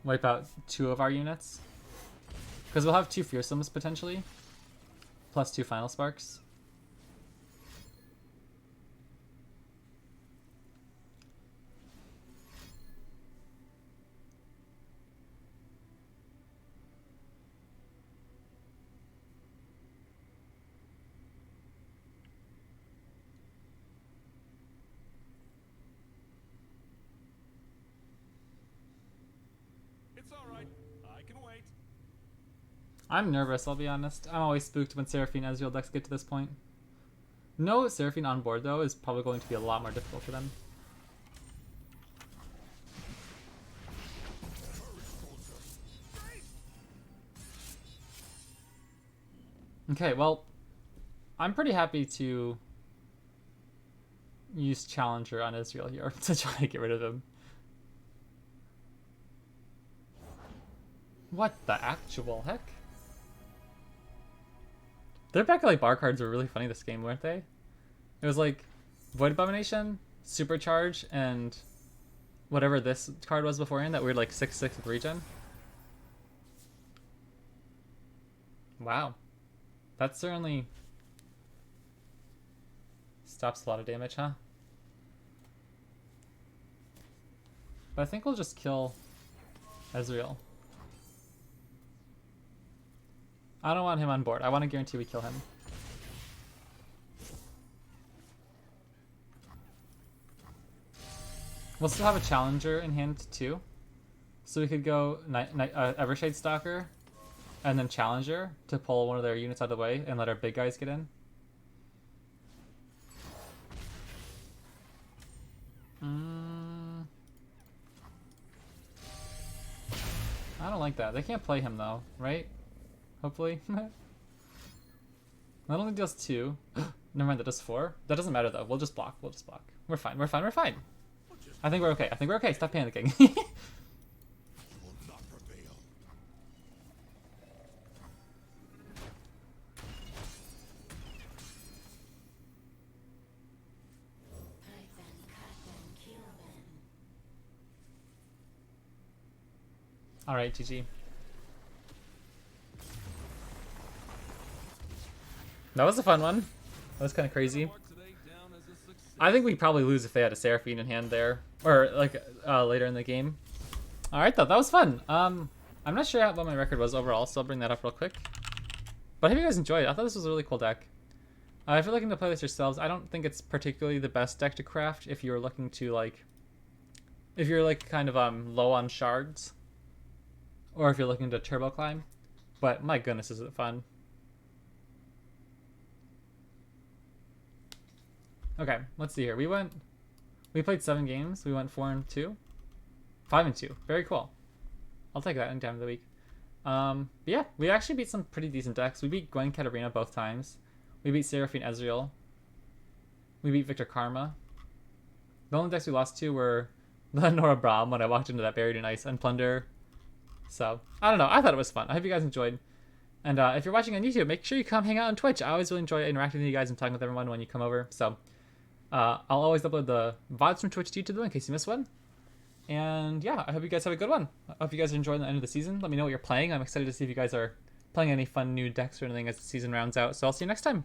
A: wipe out 2 of our units. Because we'll have 2 fearsomes potentially, plus 2 final sparks.
D: It's all right. I can wait.
A: I'm nervous, I'll be honest. I'm always spooked when Seraphine Ezreal decks get to this point. No Seraphine on board, though, is probably going to be a lot more difficult for them. Okay, well, I'm pretty happy to use Challenger on Ezreal here to try to get rid of him. What the actual heck? Their back like bar cards were really funny this game, weren't they? It was like Void Abomination, Supercharge, and whatever this card was beforehand, that weird like 6/6 with regen. Wow. That certainly stops a lot of damage, huh? But I think we'll just kill Ezreal. I don't want him on board. I want to guarantee we kill him. We'll still have a Challenger in hand too. So we could go Evershade Stalker and then Challenger to pull one of their units out of the way and let our big guys get in. I don't like that. They can't play him though, right? Hopefully. That only deals 2. Never mind, that does 4. That doesn't matter though. We'll just block. We'll just block. We're fine. We're fine. We're fine. I think we're okay. I think we're okay. Stop panicking.
C: will not prevail.
A: Alright, GG. That was a fun one. That was kind of crazy.
D: Mark today down as a success.
A: I think we'd probably lose if they had a Seraphine in hand there. Or, like, later in the game. Alright, though. That was fun. I'm not sure what my record was overall, so I'll bring that up real quick. But I hope you guys enjoyed it. I thought this was a really cool deck. If you're looking to play this yourselves, I don't think it's particularly the best deck to craft if you're looking to, like... If you're, like, kind of low on shards. Or if you're looking to turbo climb. But, my goodness, is it fun. Okay, let's see here. We played 7 games. We went 4-2. 5-2. Very cool. I'll take that any time of the week. But yeah, we actually beat some pretty decent decks. We beat Gwen Katarina both times. We beat Seraphine Ezreal. We beat Victor Karma. The only decks we lost to were the Nora Braum when I walked into that Buried in Ice and Plunder. So, I don't know. I thought it was fun. I hope you guys enjoyed. And if you're watching on YouTube, make sure you come hang out on Twitch. I always really enjoy interacting with you guys and talking with everyone when you come over. So, I'll always upload the VODs from Twitch to YouTube in case you miss one. And yeah, I hope you guys have a good one. I hope you guys are enjoying the end of the season. Let me know what you're playing. I'm excited to see if you guys are playing any fun new decks or anything as the season rounds out. So I'll see you next time.